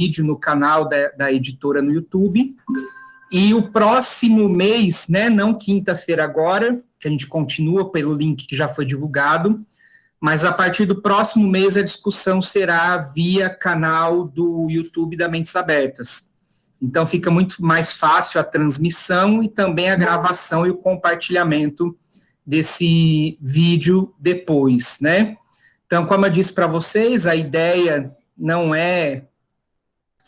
vídeo no canal da editora no YouTube. E o próximo mês, né, não quinta-feira agora, que a gente continua pelo link que já foi divulgado, mas a partir do próximo mês a discussão será via canal do YouTube da Mentes Abertas. Então fica muito mais fácil a transmissão e também a gravação e o compartilhamento desse vídeo depois, né? Então, como eu disse para vocês, a ideia não é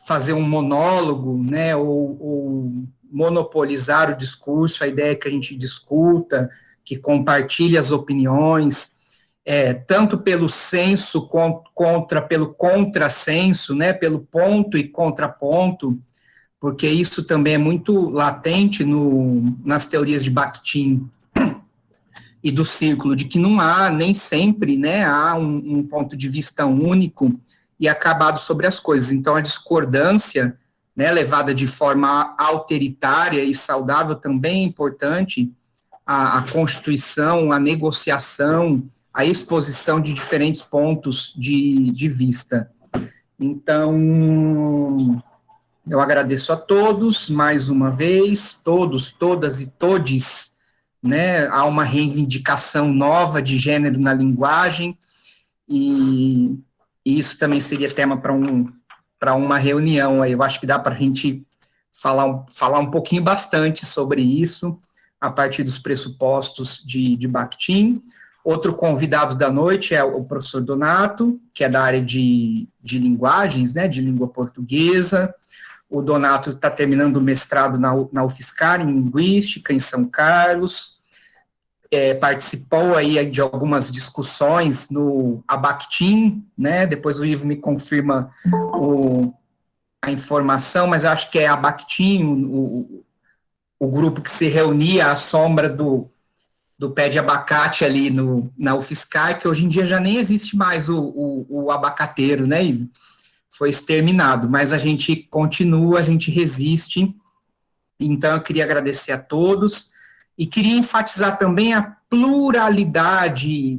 fazer um monólogo, né, ou monopolizar o discurso, a ideia é que a gente discuta, que compartilhe as opiniões, tanto pelo senso pelo contrassenso, né, pelo ponto e contraponto, porque isso também é muito latente nas teorias de Bakhtin e do círculo, de que não há, nem sempre, né, há um ponto de vista único e acabado sobre as coisas. Então, a discordância, né, levada de forma autoritária e saudável também é importante, a constituição, a negociação, a exposição de diferentes pontos de vista. Então, eu agradeço a todos, mais uma vez, todos, todas e todes, né, há uma reivindicação nova de gênero na linguagem, e isso também seria tema para uma reunião, aí eu acho que dá para a gente falar um pouquinho bastante sobre isso, a partir dos pressupostos de Bakhtin. Outro convidado da noite é o professor Donato, que é da área de linguagens, né, de língua portuguesa. O Donato está terminando o mestrado na UFSCar, em Linguística, em São Carlos, participou aí de algumas discussões no Bakhtin, né, depois o Ivo me confirma a informação, mas acho que é a Bakhtin, o grupo que se reunia à sombra do pé de abacate ali na UFSCar, que hoje em dia já nem existe mais o abacateiro, né, Ivo? Foi exterminado, mas a gente continua, a gente resiste. Então, eu queria agradecer a todos e queria enfatizar também a pluralidade,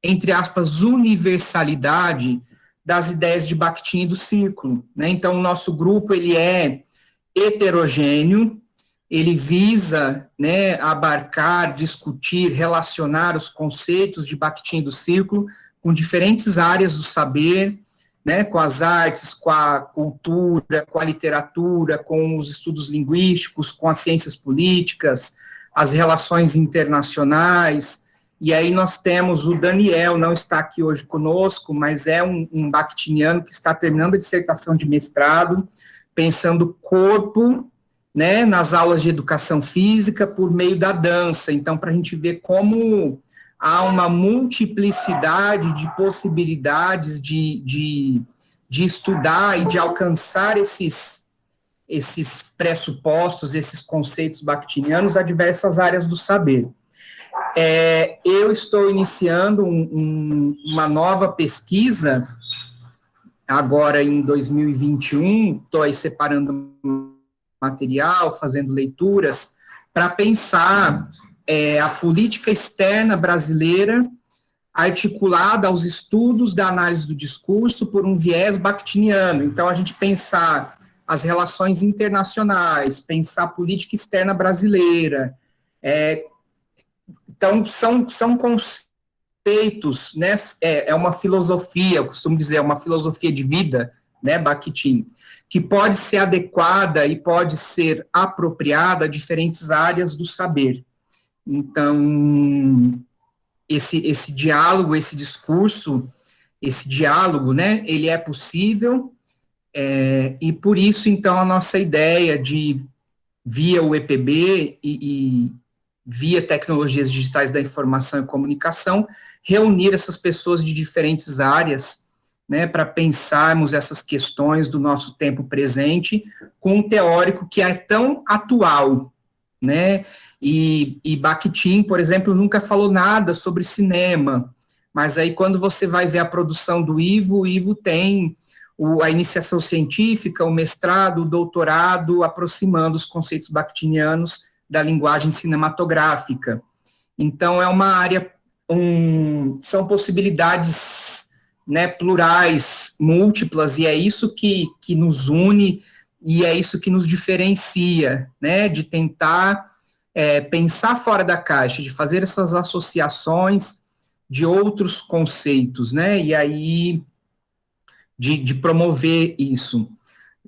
entre aspas, universalidade das ideias de Bakhtin e do círculo, né? Então, o nosso grupo, ele é heterogêneo, ele visa, né, abarcar, discutir, relacionar os conceitos de Bakhtin e do círculo com diferentes áreas do saber, né, com as artes, com a cultura, com a literatura, com os estudos linguísticos, com as ciências políticas, as relações internacionais. E aí nós temos o Daniel, não está aqui hoje conosco, mas é um bakhtiniano que está terminando a dissertação de mestrado, pensando o corpo, né, nas aulas de educação física por meio da dança. Então, para a gente ver como há uma multiplicidade de possibilidades de estudar e de alcançar esses pressupostos, esses conceitos bakhtinianos a diversas áreas do saber. Eu estou iniciando uma nova pesquisa, agora em 2021, estou aí separando material, fazendo leituras, para pensar a política externa brasileira articulada aos estudos da análise do discurso por um viés bakhtiniano. Então, a gente pensar as relações internacionais, pensar a política externa brasileira. Então, são conceitos, né, é uma filosofia, eu costumo dizer, é uma filosofia de vida, né, Bakhtin, que pode ser adequada e pode ser apropriada a diferentes áreas do saber. Então, esse diálogo, esse discurso, esse diálogo, né, ele é possível, e por isso, então, a nossa ideia de, via o EPB e via tecnologias digitais da informação e comunicação, reunir essas pessoas de diferentes áreas, né, para pensarmos essas questões do nosso tempo presente com um teórico que é tão atual, né, e Bakhtin, por exemplo, nunca falou nada sobre cinema, mas aí quando você vai ver a produção do Ivo, o Ivo tem a iniciação científica, o mestrado, o doutorado, aproximando os conceitos bakhtinianos da linguagem cinematográfica. Então, é uma área, são possibilidades né, plurais, múltiplas, e é isso que nos une e é isso que nos diferencia, né, de tentar pensar fora da caixa, de fazer essas associações de outros conceitos, né, e aí de promover isso.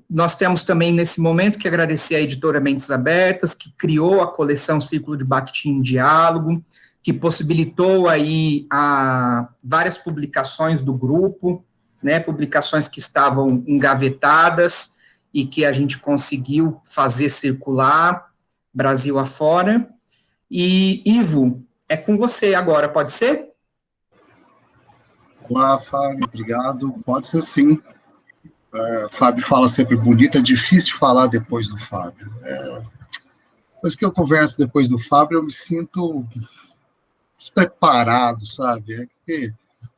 Nós temos também, nesse momento, que agradecer à editora Mentes Abertas, que criou a coleção Círculo de Bakhtin em Diálogo, que possibilitou aí várias publicações do grupo, né, publicações que estavam engavetadas e que a gente conseguiu fazer circular Brasil afora. E, Ivo, é com você agora, pode ser? Olá, Fábio, obrigado. Pode ser sim. Fábio fala sempre bonito, é difícil falar depois do Fábio. Depois que eu converso depois do Fábio, eu me sinto despreparado, sabe? É que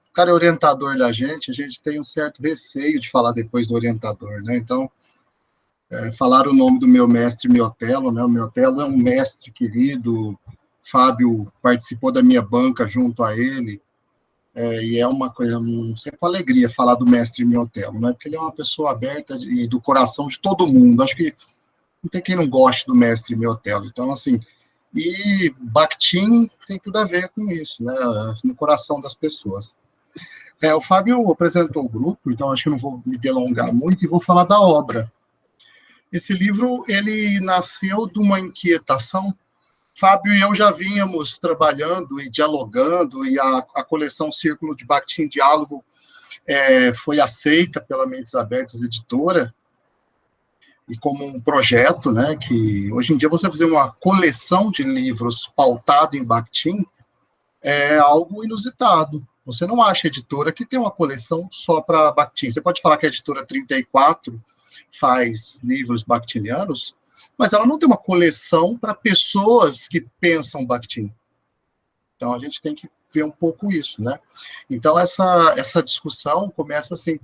o cara é orientador da gente, a gente tem um certo receio de falar depois do orientador, né? Então, falar o nome do meu mestre Miotelo, né? O Miotelo é um mestre querido, Fábio participou da minha banca junto a ele, e é uma coisa, sempre com alegria falar do mestre Miotelo, né? Porque ele é uma pessoa aberta e do coração de todo mundo. Acho que não tem quem não goste do mestre Miotelo. Então, assim, e Bakhtin tem tudo a ver com isso, né? No coração das pessoas. O Fábio apresentou o grupo, então acho que não vou me delongar muito e vou falar da obra. Esse livro, ele nasceu de uma inquietação. Fábio e eu já vínhamos trabalhando e dialogando, e a coleção Círculo de Bakhtin Diálogo foi aceita pela Mentes Abertas Editora, e como um projeto, né, que hoje em dia você fazer uma coleção de livros pautado em Bakhtin é algo inusitado. Você não acha editora que tem uma coleção só para Bakhtin. Você pode falar que a editora 34 faz livros bakhtinianos, mas ela não tem uma coleção para pessoas que pensam Bakhtin. Então, a gente tem que ver um pouco isso, né? Então, essa discussão começa assim.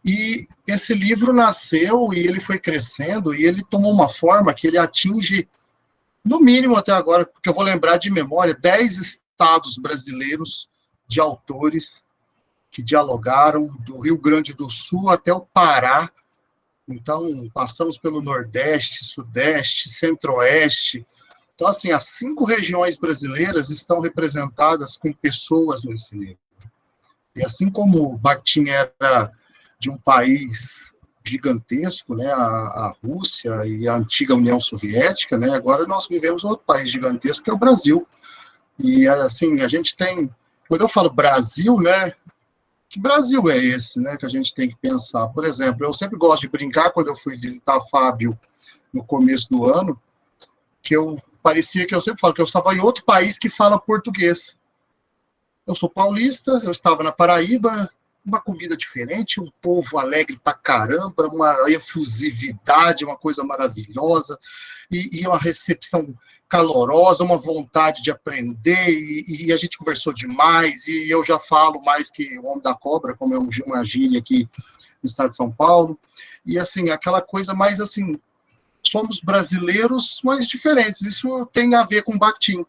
E esse livro nasceu e ele foi crescendo e ele tomou uma forma que ele atinge, no mínimo até agora, porque eu vou lembrar de memória, 10 estados brasileiros de autores que dialogaram, do Rio Grande do Sul até o Pará. Então, passamos pelo Nordeste, Sudeste, Centro-Oeste. Então, assim, as 5 regiões brasileiras estão representadas com pessoas nesse livro. E assim como Bakhtin era de um país gigantesco, né, a Rússia e a antiga União Soviética, né, agora nós vivemos outro país gigantesco, que é o Brasil. E, assim, a gente tem... Quando eu falo Brasil, né, que Brasil é esse, né, que a gente tem que pensar? Por exemplo, eu sempre gosto de brincar, quando eu fui visitar Fábio no começo do ano, que parecia que eu sempre falo que eu estava em outro país que fala português. Eu sou paulista, eu estava na Paraíba, uma comida diferente, um povo alegre pra caramba, uma efusividade, uma coisa maravilhosa, e uma recepção calorosa, uma vontade de aprender, e a gente conversou demais, e eu já falo mais que o Homem da Cobra, como é uma gíria aqui no estado de São Paulo, e assim, aquela coisa mais assim, somos brasileiros, mas diferentes, isso tem a ver com Bakhtin.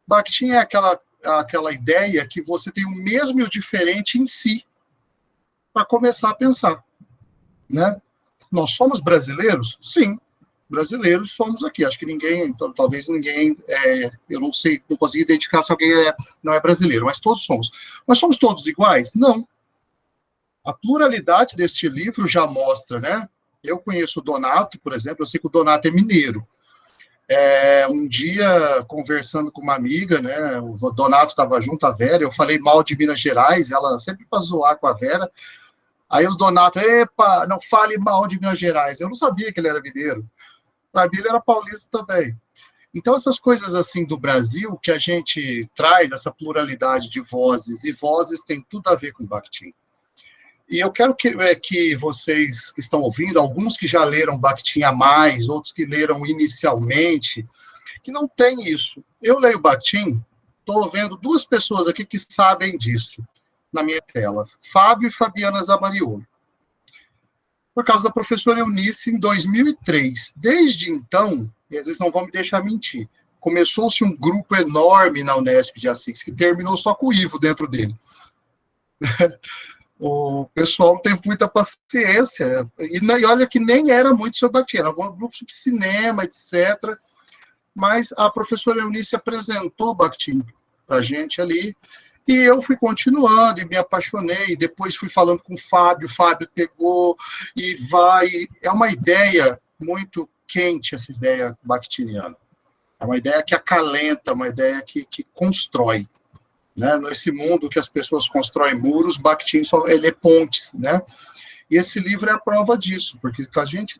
Bakhtin é aquela ideia que você tem o mesmo e o diferente em si, para começar a pensar, né? Nós somos brasileiros? Sim, brasileiros somos aqui. Acho que ninguém, talvez ninguém, eu não sei, não consigo identificar se alguém não é brasileiro, mas todos somos. Mas somos todos iguais? Não. A pluralidade deste livro já mostra, né? Eu conheço o Donato, por exemplo, eu sei que o Donato é mineiro. Um dia, conversando com uma amiga, né, o Donato estava junto, a Vera, eu falei mal de Minas Gerais, ela sempre para zoar com a Vera, aí o Donato, epa, não fale mal de Minas Gerais, eu não sabia que ele era mineiro, para mim ele era paulista também. Então, essas coisas assim do Brasil, que a gente traz, essa pluralidade de vozes, e vozes tem tudo a ver com Bakhtin. E eu quero que vocês que estão ouvindo, alguns que já leram Bakhtin a mais, outros que leram inicialmente, que não tem isso. Eu leio Bakhtin, estou vendo 2 pessoas aqui que sabem disso na minha tela, Fábio e Fabiana Zamariolo. Por causa da professora Eunice, em 2003. Desde então, eles não vão me deixar mentir, começou-se um grupo enorme na Unesp de Assis, que terminou só com o Ivo dentro dele. o pessoal não teve muita paciência, e olha que nem era muito sobre Bakhtin, era um grupo sobre cinema, etc., mas a professora Eunice apresentou Bakhtin para a gente ali, e eu fui continuando, e me apaixonei, depois fui falando com o Fábio pegou, e vai, é uma ideia muito quente, essa ideia bakhtiniana, é uma ideia que acalenta, uma ideia que constrói, né? Nesse mundo que as pessoas constroem muros, Bakhtin ele é pontes, né? E esse livro é a prova disso, porque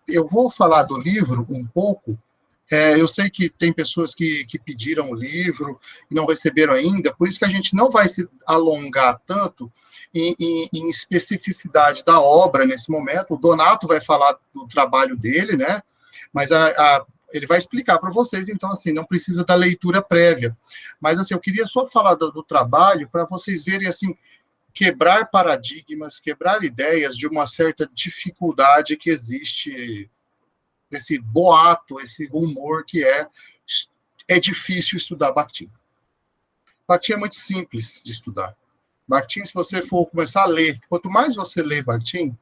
eu vou falar do livro um pouco. Eu sei que tem pessoas que pediram o livro e não receberam ainda, por isso que a gente não vai se alongar tanto em especificidade da obra nesse momento. O Donato vai falar do trabalho dele, né? Mas ele vai explicar para vocês, então, assim, não precisa da leitura prévia. Mas, assim, eu queria só falar do trabalho para vocês verem, assim, quebrar paradigmas, quebrar ideias de uma certa dificuldade que existe, esse boato, esse rumor que é difícil estudar Bakhtin. Bakhtin é muito simples de estudar. Bakhtin, se você for começar a ler, quanto mais você lê Bakhtin,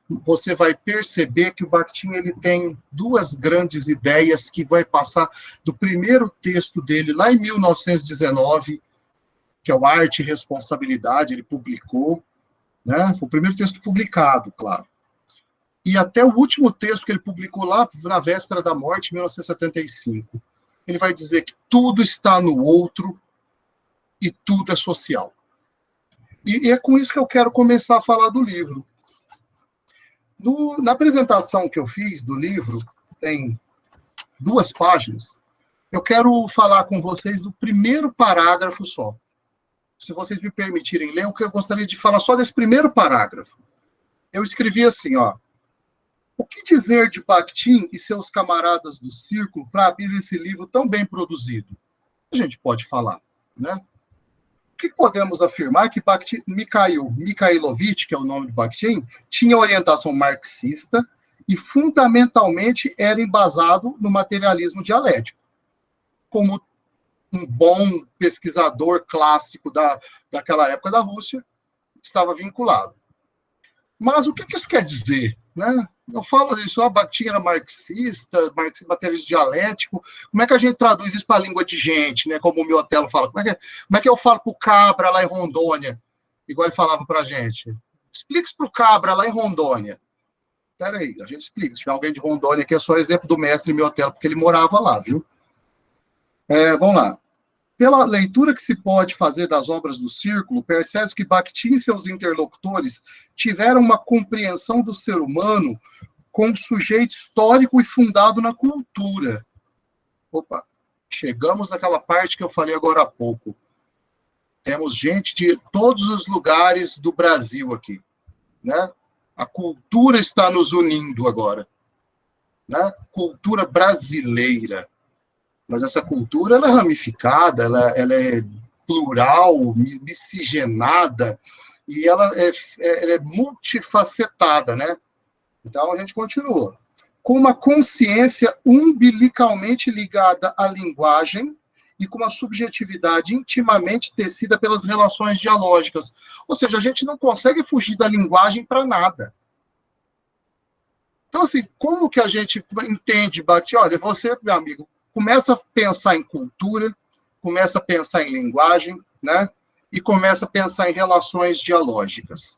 você vai perceber que o Bakhtin ele tem duas grandes ideias que vai passar do primeiro texto dele, lá em 1919, que é o Arte e Responsabilidade, ele publicou, né? Foi o primeiro texto publicado, claro. E até o último texto que ele publicou lá na véspera da morte, em 1975. Ele vai dizer que tudo está no outro e tudo é social. E é com isso que eu quero começar a falar do livro. Na apresentação que eu fiz do livro, tem 2 páginas, eu quero falar com vocês do primeiro parágrafo só. Se vocês me permitirem ler, eu gostaria de falar só desse primeiro parágrafo. Eu escrevi assim, ó. O que dizer de Bakhtin e seus camaradas do círculo para abrir esse livro tão bem produzido? A gente pode falar, né? O que podemos afirmar que Mikhail Mikhailovich, que é o nome de Bakhtin, tinha orientação marxista e fundamentalmente era embasado no materialismo dialético. Como um bom pesquisador clássico daquela época da Rússia, estava vinculado. Mas o que isso quer dizer, né? Eu falo isso, a Bakhtin era marxista, materialismo dialético. Como é que a gente traduz isso para a língua de gente, né? Como o Miotello fala. Como é que eu falo para o Cabra lá em Rondônia, igual ele falava para a gente? Explique isso para o Cabra lá em Rondônia. Espera aí, a gente explica. Se tiver alguém de Rondônia aqui, é só exemplo do mestre Miotello, porque ele morava lá, viu? Vamos lá. Pela leitura que se pode fazer das obras do Círculo, percebe-se que Bakhtin e seus interlocutores tiveram uma compreensão do ser humano como sujeito histórico e fundado na cultura. Opa, chegamos naquela parte que eu falei agora há pouco. Temos gente de todos os lugares do Brasil aqui, né? A cultura está nos unindo agora, né? Cultura brasileira. Mas essa cultura ela é ramificada, ela é plural, miscigenada, e ela é multifacetada, né? Então, a gente continua. Com uma consciência umbilicalmente ligada à linguagem e com uma subjetividade intimamente tecida pelas relações dialógicas. Ou seja, a gente não consegue fugir da linguagem para nada. Então, assim, como que a gente entende, Bakhtin? Olha, você, meu amigo, começa a pensar em cultura, começa a pensar em linguagem, né? E começa a pensar em relações dialógicas.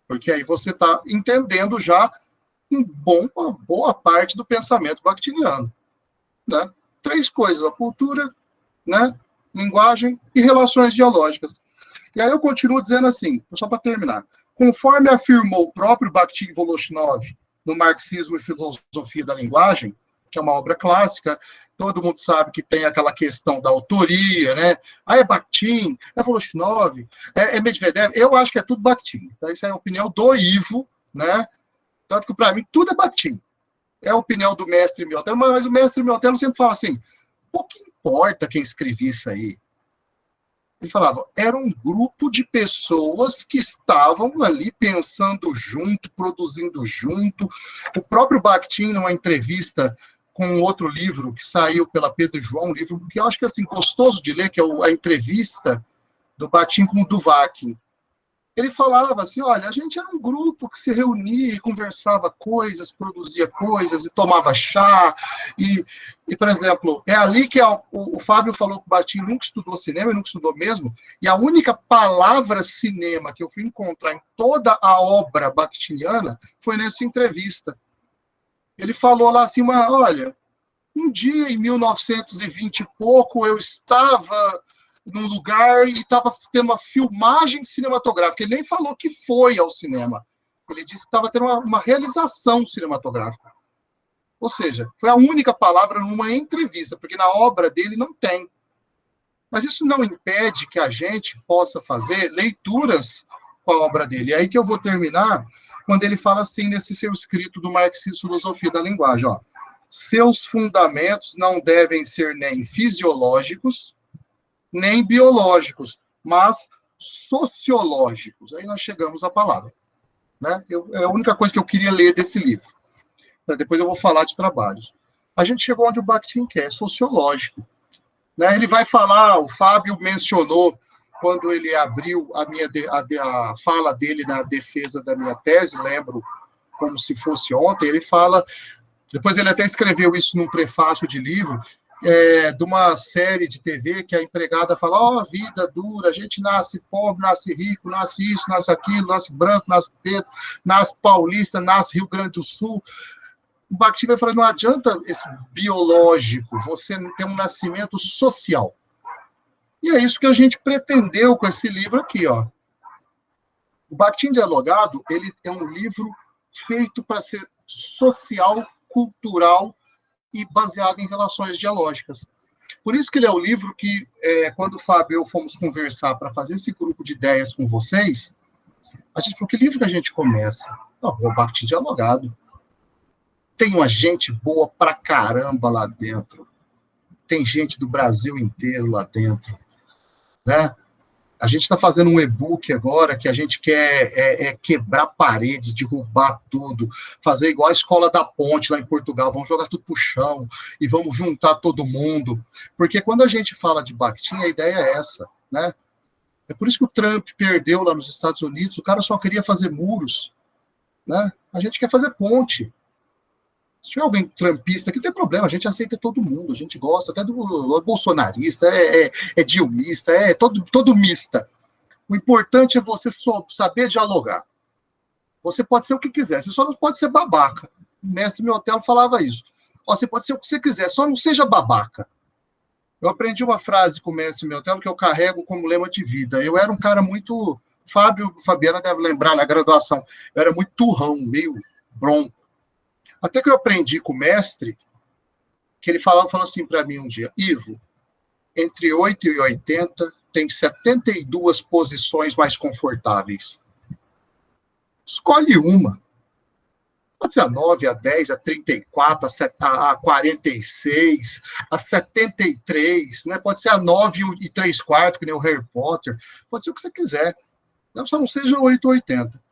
Porque aí você está entendendo já uma boa parte do pensamento bakhtiniano, né? 3 coisas, a cultura, né? Linguagem e relações dialógicas. E aí eu continuo dizendo assim, só para terminar. Conforme afirmou o próprio Bakhtin Voloshinov no Marxismo e Filosofia da Linguagem, que é uma obra clássica, todo mundo sabe que tem aquela questão da autoria, né? É Bakhtin, é Voloshinov, é Medvedev, eu acho que é tudo Bakhtin. Então, isso é a opinião do Ivo, né? Tanto que, para mim, tudo é Bakhtin. É a opinião do mestre Miotello, mas o mestre Miotello sempre fala assim, o que importa quem escrevia isso aí? Ele falava, era um grupo de pessoas que estavam ali pensando junto, produzindo junto. O próprio Bakhtin, numa entrevista com outro livro que saiu pela Pedro João, um livro que eu acho que é assim, gostoso de ler, que é a entrevista do Bakhtin com o Duvakhin. ele falava assim, olha, a gente era um grupo que se reunia e conversava coisas, produzia coisas, e tomava chá, por exemplo, é ali que o Fábio falou que o Bakhtin nunca estudou cinema, nunca estudou mesmo, e a única palavra cinema que eu fui encontrar em toda a obra bakhtiniana foi nessa entrevista. Ele falou lá assim, olha, um dia em 1920 e pouco, eu estava num lugar e estava tendo uma filmagem cinematográfica. Ele nem falou que foi ao cinema. Ele disse que estava tendo uma realização cinematográfica. Ou seja, foi a única palavra numa entrevista, porque na obra dele não tem. Mas isso não impede que a gente possa fazer leituras com a obra dele. É aí que eu vou terminar, quando ele fala assim, nesse seu escrito do Marxismo Filosofia da Linguagem, ó, seus fundamentos não devem ser nem fisiológicos, nem biológicos, mas sociológicos. Aí nós chegamos à palavra. Né? É a única coisa que eu queria ler desse livro. Depois eu vou falar de trabalhos. A gente chegou onde o Bakhtin quer, sociológico. Né? Ele vai falar, o Fábio mencionou, quando ele abriu a fala dele na defesa da minha tese, lembro como se fosse ontem, ele fala, depois ele até escreveu isso num prefácio de livro, de uma série de TV que a empregada fala, vida dura, a gente nasce pobre, nasce rico, nasce isso, nasce aquilo, nasce branco, nasce preto, nasce paulista, nasce Rio Grande do Sul. O Bakhtin vai falar, não adianta esse biológico, você tem um nascimento social. E é isso que a gente pretendeu com esse livro aqui, ó. O Bakhtin Dialogado, ele é um livro feito para ser social, cultural e baseado em relações dialógicas. Por isso que ele é o livro que, quando o Fábio e eu fomos conversar para fazer esse grupo de ideias com vocês, a gente falou, que livro que a gente começa? O Bakhtin Dialogado. Tem uma gente boa pra caramba lá dentro. Tem gente do Brasil inteiro lá dentro. Né? A gente está fazendo um e-book agora que a gente quer quebrar paredes, derrubar tudo, fazer igual a Escola da Ponte lá em Portugal, vamos jogar tudo pro chão e vamos juntar todo mundo. Porque quando a gente fala de Bakhtin, a ideia é essa. Né? É por isso que o Trump perdeu lá nos Estados Unidos, o cara só queria fazer muros. Né? A gente quer fazer ponte. Se tiver alguém trampista aqui, não tem problema, a gente aceita todo mundo, a gente gosta até do bolsonarista, dilmista, todo mista. O importante é você saber dialogar. Você pode ser o que quiser, você só não pode ser babaca. O mestre Miotello falava isso. Você pode ser o que você quiser, só não seja babaca. Eu aprendi uma frase com o mestre Miotello que eu carrego como lema de vida. Eu era um cara muito... Fabiana deve lembrar na graduação. Eu era muito turrão, meio bronco. Até que eu aprendi com o mestre, que ele falou assim para mim um dia, Ivo, entre 8 e 80 tem 72 posições mais confortáveis. Escolhe uma. Pode ser a 9, a 10, a 34, a 46, a 73, né? Pode ser a 9 e 3/4, que nem o Harry Potter. Pode ser o que você quiser. Só não seja 8 ou 80.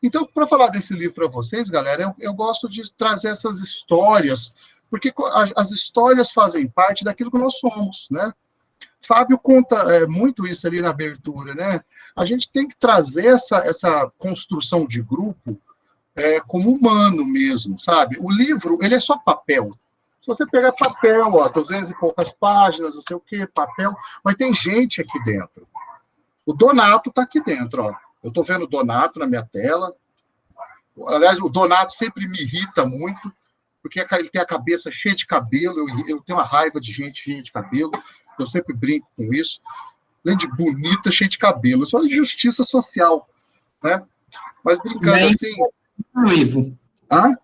Então, para falar desse livro para vocês, galera, eu gosto de trazer essas histórias, porque as histórias fazem parte daquilo que nós somos, né? Fábio conta muito isso ali na abertura, né? A gente tem que trazer essa construção de grupo como humano mesmo, sabe? O livro, ele é só papel. Se você pegar papel, 200 e poucas páginas, não sei o quê, papel, mas tem gente aqui dentro. O Donato está aqui dentro, ó. Eu estou vendo o Donato na minha tela. Aliás, o Donato sempre me irrita muito, porque ele tem a cabeça cheia de cabelo, eu tenho uma raiva de gente cheia de cabelo, eu sempre brinco com isso. Além de bonita, cheia de cabelo. Isso é injustiça social, né? Mas brincando assim... Ivo. Hã?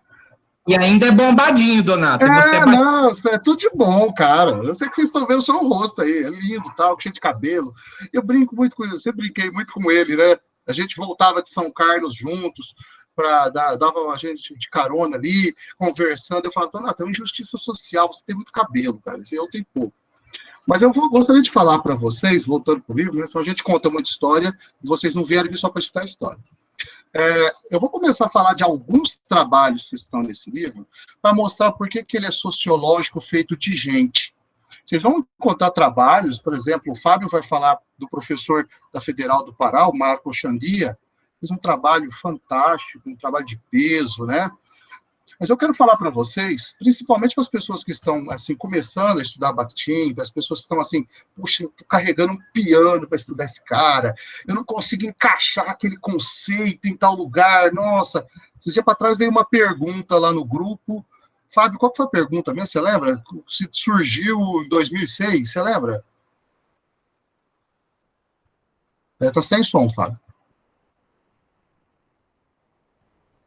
E ainda é bombadinho, Donato. Não, é tudo de bom, cara. Eu sei que vocês estão vendo só o rosto aí, é lindo, tal, cheio de cabelo. Eu brinco muito com ele, eu sempre brinquei muito com ele, né? A gente voltava de São Carlos juntos, dava a gente de carona ali, conversando. Eu falava, Donato, é uma injustiça social, você tem muito cabelo, cara, eu tenho pouco. Mas eu gostaria de falar para vocês, voltando para o livro, né? Senão a gente conta muita história, e vocês não vieram aqui só para escutar a história. Eu vou começar a falar de alguns trabalhos que estão nesse livro, para mostrar por que ele é sociológico, feito de gente. Vocês vão encontrar trabalhos, por exemplo, o Fábio vai falar do professor da Federal do Pará, o Marco Xandia, fez um trabalho fantástico, um trabalho de peso, né? Mas eu quero falar para vocês, principalmente para as pessoas que estão, assim, começando a estudar Bakhtin, para as pessoas que estão, assim, puxa, eu tô carregando um piano para estudar esse cara, eu não consigo encaixar aquele conceito em tal lugar, nossa. Esse dia para trás veio uma pergunta lá no grupo. Fábio, qual foi a pergunta mesmo? Você lembra? Se surgiu em 2006, você lembra? Tá sem som, Fábio.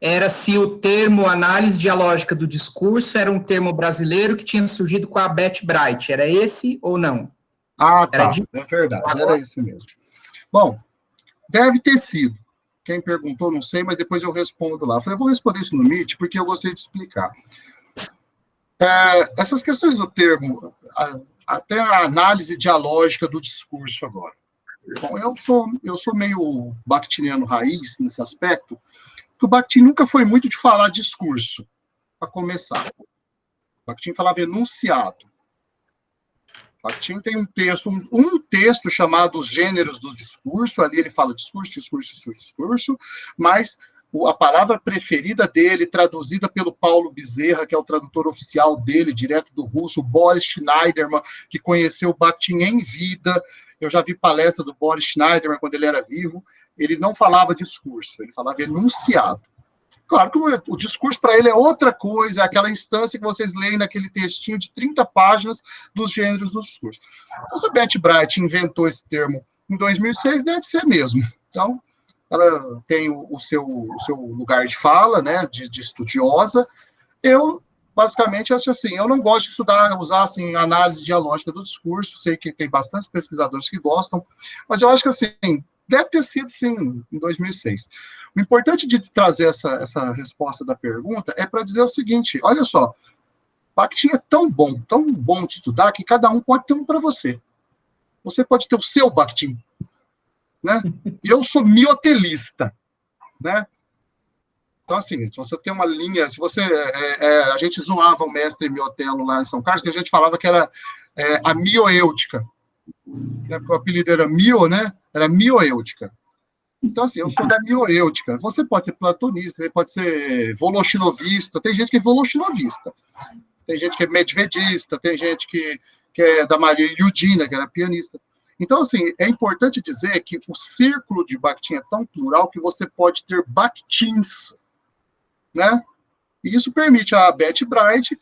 Era se o termo análise dialógica do discurso era um termo brasileiro que tinha surgido com a Beth Bright. Era esse ou não? Ah, tá. É verdade, era esse mesmo. Bom, deve ter sido. Quem perguntou, não sei, mas depois eu respondo lá. Eu falei, eu vou responder isso no Meet, porque eu gostaria de explicar. Essas questões do termo, até a análise dialógica do discurso agora. Bom, eu sou meio bakhtiniano raiz nesse aspecto, porque o Bakhtin nunca foi muito de falar discurso, para começar. O Bakhtin falava enunciado. O Bakhtin tem um texto chamado Os Gêneros do Discurso, ali ele fala discurso, discurso, discurso, discurso, mas a palavra preferida dele, traduzida pelo Paulo Bezerra, que é o tradutor oficial dele, direto do russo, o Boris Schneiderman, que conheceu o Bakhtin em vida. Eu já vi palestra do Boris Schneiderman quando ele era vivo. Ele não falava discurso, ele falava enunciado. Claro que o discurso para ele é outra coisa, é aquela instância que vocês leem naquele textinho de 30 páginas dos gêneros do discurso. Então, se a Beth Bright inventou esse termo em 2006, deve ser mesmo. Então, ela tem o seu lugar de fala, né, de estudiosa. Eu, basicamente, acho assim, eu não gosto de usar assim, análise dialógica do discurso, sei que tem bastantes pesquisadores que gostam, mas eu acho que, assim, deve ter sido, sim, em 2006. O importante de trazer essa resposta da pergunta é para dizer o seguinte, olha só, Bakhtin é tão bom de estudar, que cada um pode ter um para você. Você pode ter o seu Bakhtin, né? Eu sou miotelista, né? Então, assim, se você tem uma linha, se você... a gente zoava o mestre Miotelo lá em São Carlos, que a gente falava que era a mioêutica. Né? Porque o apelido era mio, né? Era mioêutica. Então, assim, eu sou da mioêutica. Você pode ser platonista, você pode ser voloshinovista, tem gente que é voloshinovista, tem gente que é medvedista, tem gente que é da Maria Yudina, que era pianista. Então, assim, é importante dizer que o círculo de Bakhtin é tão plural que você pode ter Bakhtins, né? E isso permite a Beth Bright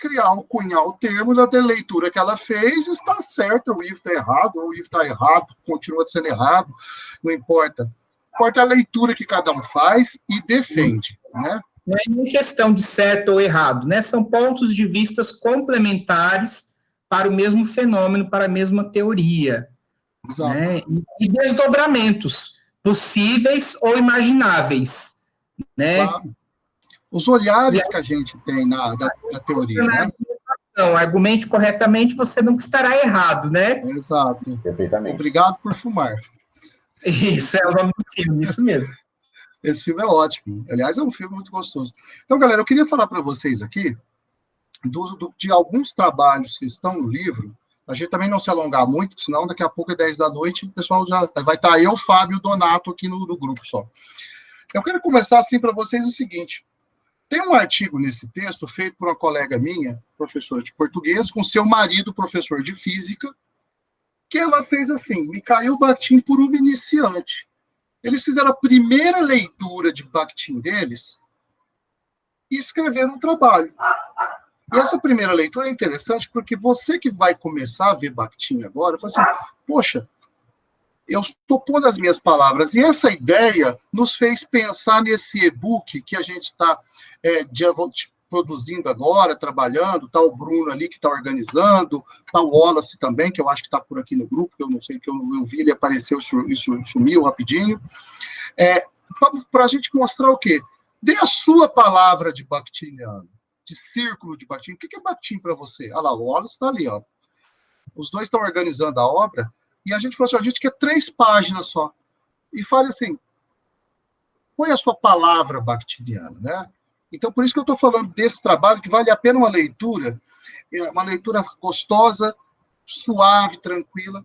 cunhar o termo da leitura que ela fez, está certo, o Ivo está errado, ou o Ivo está errado, continua sendo errado, não importa. Importa a leitura que cada um faz e defende, né? Não é nem questão de certo ou errado, né? São pontos de vistas complementares para o mesmo fenômeno, para a mesma teoria. Exato. Né? E desdobramentos possíveis ou imagináveis, né? Claro. Os olhares que a gente tem da teoria, né? Não, argumente corretamente, você nunca estará errado, né? Exato. Perfeitamente. Obrigado por fumar. Isso, é o nome do filme, isso mesmo. Esse filme é ótimo. Aliás, é um filme muito gostoso. Então, galera, eu queria falar para vocês aqui de alguns trabalhos que estão no livro. A gente também não se alongar muito, senão daqui a pouco é 10 da noite, o pessoal já vai estar eu, Fábio e o Donato aqui no grupo só. Eu quero começar assim para vocês o seguinte. Tem um artigo nesse texto feito por uma colega minha, professora de português, com seu marido, professor de física, que ela fez assim, Mikhail Bakhtin por uma iniciante. Eles fizeram a primeira leitura de Bakhtin deles e escreveram um trabalho. E essa primeira leitura é interessante porque você que vai começar a ver Bakhtin agora, fala assim, poxa, eu estou pondo as minhas palavras. E essa ideia nos fez pensar nesse e-book que a gente está produzindo agora, trabalhando, está o Bruno ali que está organizando, está o Wallace também, que eu acho que está por aqui no grupo, que eu não sei, que eu vi, ele apareceu e sumiu rapidinho. Para a gente mostrar o quê? Dê a sua palavra de bakhtiniano, de círculo de Bakhtin. O que é Bakhtin para você? Olha lá, o Wallace está ali, ó. Os dois estão organizando a obra, e a gente falou assim, a gente quer 3 páginas só. E fale assim, põe a sua palavra bakhtiniana, né? Então, por isso que eu estou falando desse trabalho, que vale a pena uma leitura gostosa, suave, tranquila.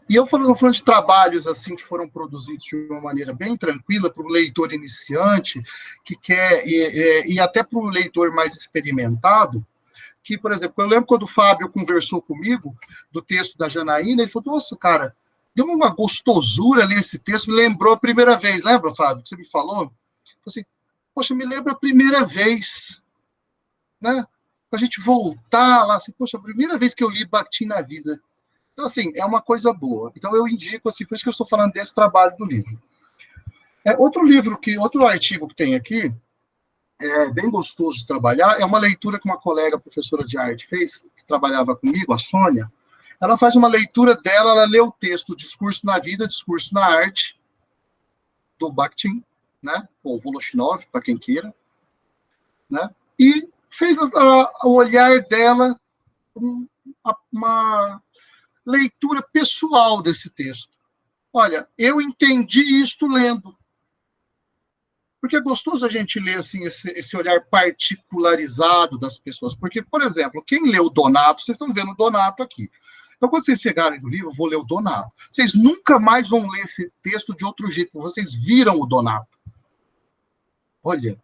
E eu falando de trabalhos assim que foram produzidos de uma maneira bem tranquila para o leitor iniciante, que quer, e até para o leitor mais experimentado, que, por exemplo, eu lembro quando o Fábio conversou comigo do texto da Janaína, ele falou, nossa, cara, deu uma gostosura ali esse texto, me lembrou a primeira vez, lembra, Fábio, que você me falou? Assim, poxa, me lembra a primeira vez, né? A gente voltar lá, assim, poxa, a primeira vez que eu li Bakhtin na vida. Então, assim, é uma coisa boa. Então, eu indico, assim, por isso que eu estou falando desse trabalho do livro. Outro artigo que tem aqui, é bem gostoso de trabalhar, é uma leitura que uma colega professora de arte fez, que trabalhava comigo, a Sônia. Ela faz uma leitura dela, ela lê o texto Discurso na Vida, Discurso na Arte, do Bakhtin, né? Ou Voloshinov, para quem queira, né? E fez o olhar dela uma leitura pessoal desse texto. Olha, eu entendi isto lendo. Porque é gostoso a gente ler assim, esse olhar particularizado das pessoas. Porque, por exemplo, quem leu o Donato, vocês estão vendo o Donato aqui. Então, quando vocês chegarem no livro, eu vou ler o Donato. Vocês nunca mais vão ler esse texto de outro jeito, porque vocês viram o Donato. Olha,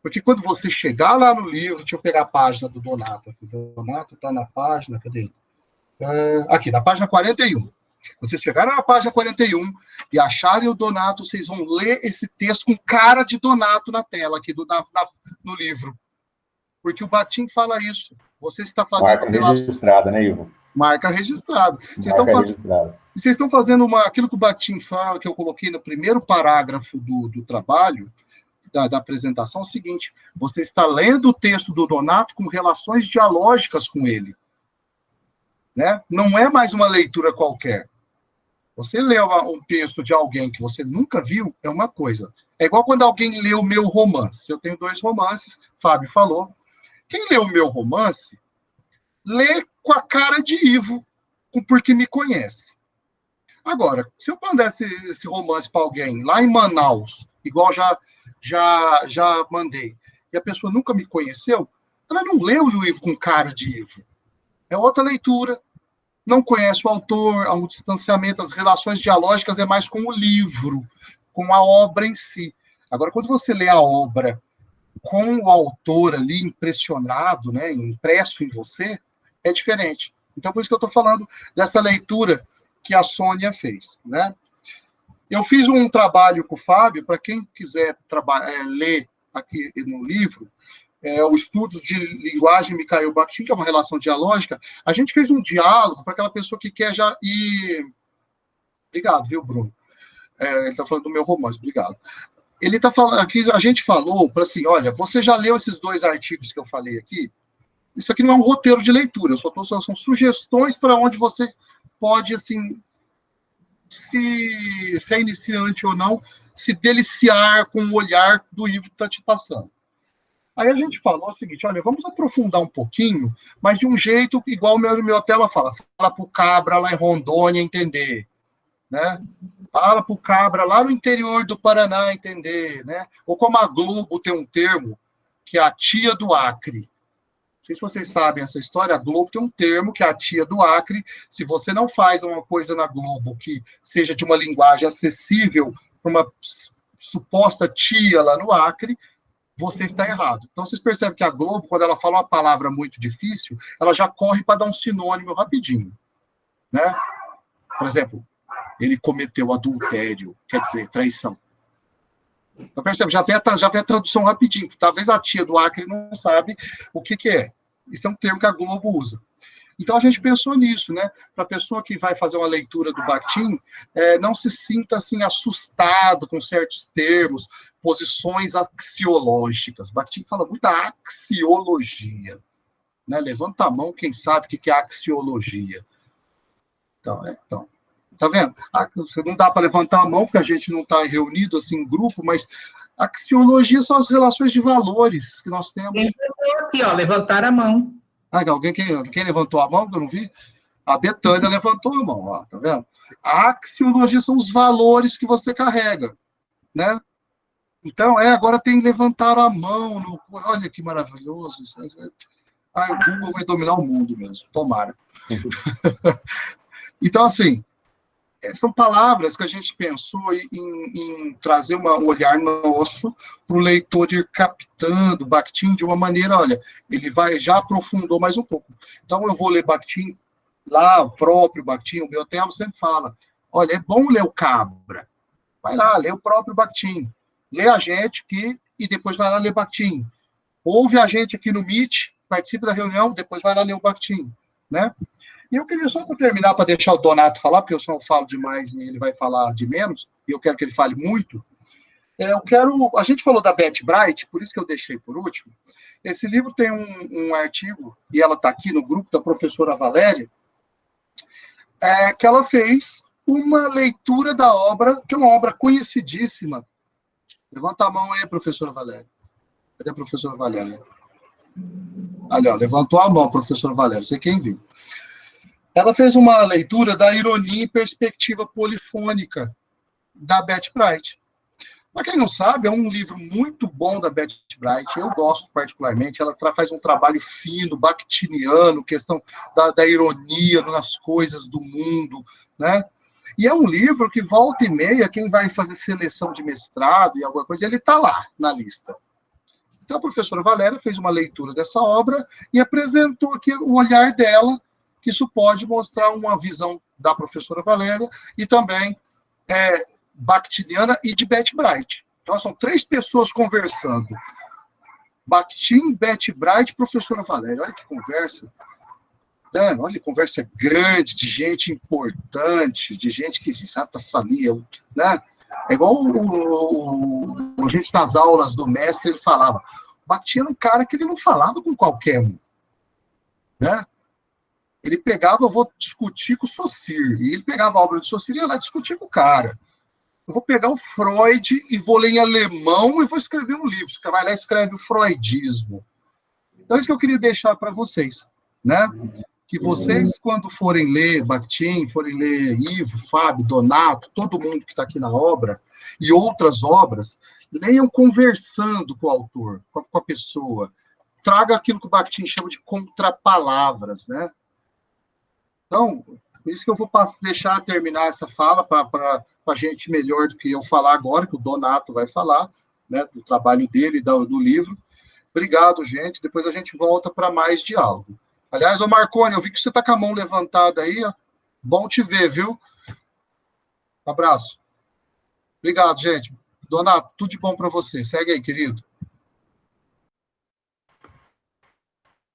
porque quando você chegar lá no livro, deixa eu pegar a página do Donato. Aqui. O Donato está na página, cadê? Aqui, na página 41. Quando vocês chegarem na página 41 e acharem o Donato, vocês vão ler esse texto com cara de Donato na tela, aqui no livro. Porque o Bakhtin fala isso. Você está fazendo... Marca registrada, né, Ivo? Marca registrada. Vocês estão fazendo aquilo que o Bakhtin fala, que eu coloquei no primeiro parágrafo do trabalho, da apresentação, é o seguinte: você está lendo o texto do Donato com relações dialógicas com ele. Né? Não é mais uma leitura qualquer. Você lê um texto de alguém que você nunca viu, é uma coisa. É igual quando alguém lê o meu romance. Eu tenho 2 romances, Fábio falou. Quem lê o meu romance, lê com a cara de Ivo, porque me conhece. Agora, se eu mandasse esse romance para alguém lá em Manaus, igual já mandei, e a pessoa nunca me conheceu, ela não leu o livro com cara de Ivo. É outra leitura. Não conhece o autor, há um distanciamento, as relações dialógicas é mais com o livro, com a obra em si. Agora, quando você lê a obra com o autor ali impressionado, né, impresso em você, é diferente. Então, por isso que eu estou falando dessa leitura que a Sônia fez. Né? Eu fiz um trabalho com o Fábio, para quem quiser ler aqui no livro, o Estudos de Linguagem Mikhail Bakhtin, que é uma relação dialógica. A gente fez um diálogo para aquela pessoa que quer já ir... Obrigado, viu, Bruno? Ele está falando do meu romance, obrigado. Ele está falando aqui, a gente falou para assim, olha, você já leu esses 2 artigos que eu falei aqui? Isso aqui não é um roteiro de leitura, são sugestões para onde você pode, assim, se é iniciante ou não, se deliciar com o olhar do livro que está te passando. Aí a gente falou o seguinte, olha, vamos aprofundar um pouquinho, mas de um jeito igual o meu Tela fala para o cabra lá em Rondônia entender, né? Fala para o cabra lá no interior do Paraná entender, né? Ou como a Globo tem um termo, que é a tia do Acre. Não sei se vocês sabem essa história, a Globo tem um termo que é a tia do Acre. Se você não faz uma coisa na Globo que seja de uma linguagem acessível para uma suposta tia lá no Acre, você está errado. Então, vocês percebem que a Globo, quando ela fala uma palavra muito difícil, ela já corre para dar um sinônimo rapidinho. Né? Por exemplo, ele cometeu adultério, quer dizer, traição. Então, percebe? Já vem a tradução rapidinho. Talvez a tia do Acre não sabe o que é. Isso é um termo que a Globo usa. Então, a gente pensou nisso, né? Para a pessoa que vai fazer uma leitura do Bakhtin, não se sinta assim, assustado com certos termos, posições axiológicas. Bakhtin fala muito da axiologia. Né? Levanta a mão quem sabe o que é axiologia. Então, tá vendo? Você não dá para levantar a mão, porque a gente não está reunido assim em grupo, mas axiologia são as relações de valores que nós temos. Aqui, ó, levantar a mão. Quem levantou a mão, que eu não vi? A Betânia levantou a mão, ó, tá vendo? A axiologia são os valores que você carrega, né? Então, agora tem levantar a mão. Olha que maravilhoso. O Google vai dominar o mundo mesmo, tomara. Então, assim, são palavras que a gente pensou em trazer um olhar nosso para o leitor ir captando Bakhtin de uma maneira, olha, ele já aprofundou mais um pouco. Então, eu vou ler Bakhtin, lá, o próprio Bakhtin, o meu Otelo sempre fala, olha, é bom ler o Cabra, vai lá, lê o próprio Bakhtin, lê a gente e depois vai lá ler Bakhtin. Ouve a gente aqui no Meet, participe da reunião, depois vai lá ler o Bakhtin, né? E eu queria só terminar para deixar o Donato falar, porque eu só falo demais e ele vai falar de menos, e eu quero que ele fale muito. A gente falou da Beth Bright, por isso que eu deixei por último. Esse livro tem um artigo, e ela está aqui no grupo da professora Valéria, que ela fez uma leitura da obra, que é uma obra conhecidíssima. Levanta a mão aí, professora Valéria. Cadê a professora Valéria? Ali, ó, levantou a mão, professora Valéria, sei quem viu. Ela fez uma leitura da Ironia e Perspectiva Polifônica, da Beth Bright. Para quem não sabe, é um livro muito bom da Beth Bright, eu gosto particularmente, ela faz um trabalho fino, bakhtiniano, questão da ironia nas coisas do mundo, né? E é um livro que volta e meia, quem vai fazer seleção de mestrado e alguma coisa, ele está lá na lista. Então a professora Valéria fez uma leitura dessa obra e apresentou aqui o olhar dela, que isso pode mostrar uma visão da professora Valéria e também bakhtiniana e de Beth Bright. Então, são 3 pessoas conversando. Bakhtin, Beth Bright, professora Valéria. Olha que conversa. Né? Olha, conversa grande, de gente importante, de gente que sabe, sabia, né? É igual a gente nas aulas do mestre, ele falava, Bakhtin era um cara que ele não falava com qualquer um. Né? Ele pegava, eu vou discutir com o Saussure, e ele pegava a obra do Saussure e ia lá discutir com o cara. Eu vou pegar o Freud e vou ler em alemão e vou escrever um livro. Você vai lá e escreve o freudismo. Então, isso que eu queria deixar para vocês, né? Que vocês, quando forem ler Bakhtin, forem ler Ivo, Fábio, Donato, todo mundo que está aqui na obra, e outras obras, leiam conversando com o autor, com a pessoa. Traga aquilo que o Bakhtin chama de contrapalavras, né? Então, por isso que eu vou deixar terminar essa fala para a gente melhor do que eu falar agora, que o Donato vai falar, né, do trabalho dele, do livro. Obrigado, gente. Depois a gente volta para mais diálogo. Aliás, ô Marconi, eu vi que você está com a mão levantada aí. Ó. Bom te ver, viu? Abraço. Obrigado, gente. Donato, tudo de bom para você. Segue aí, querido.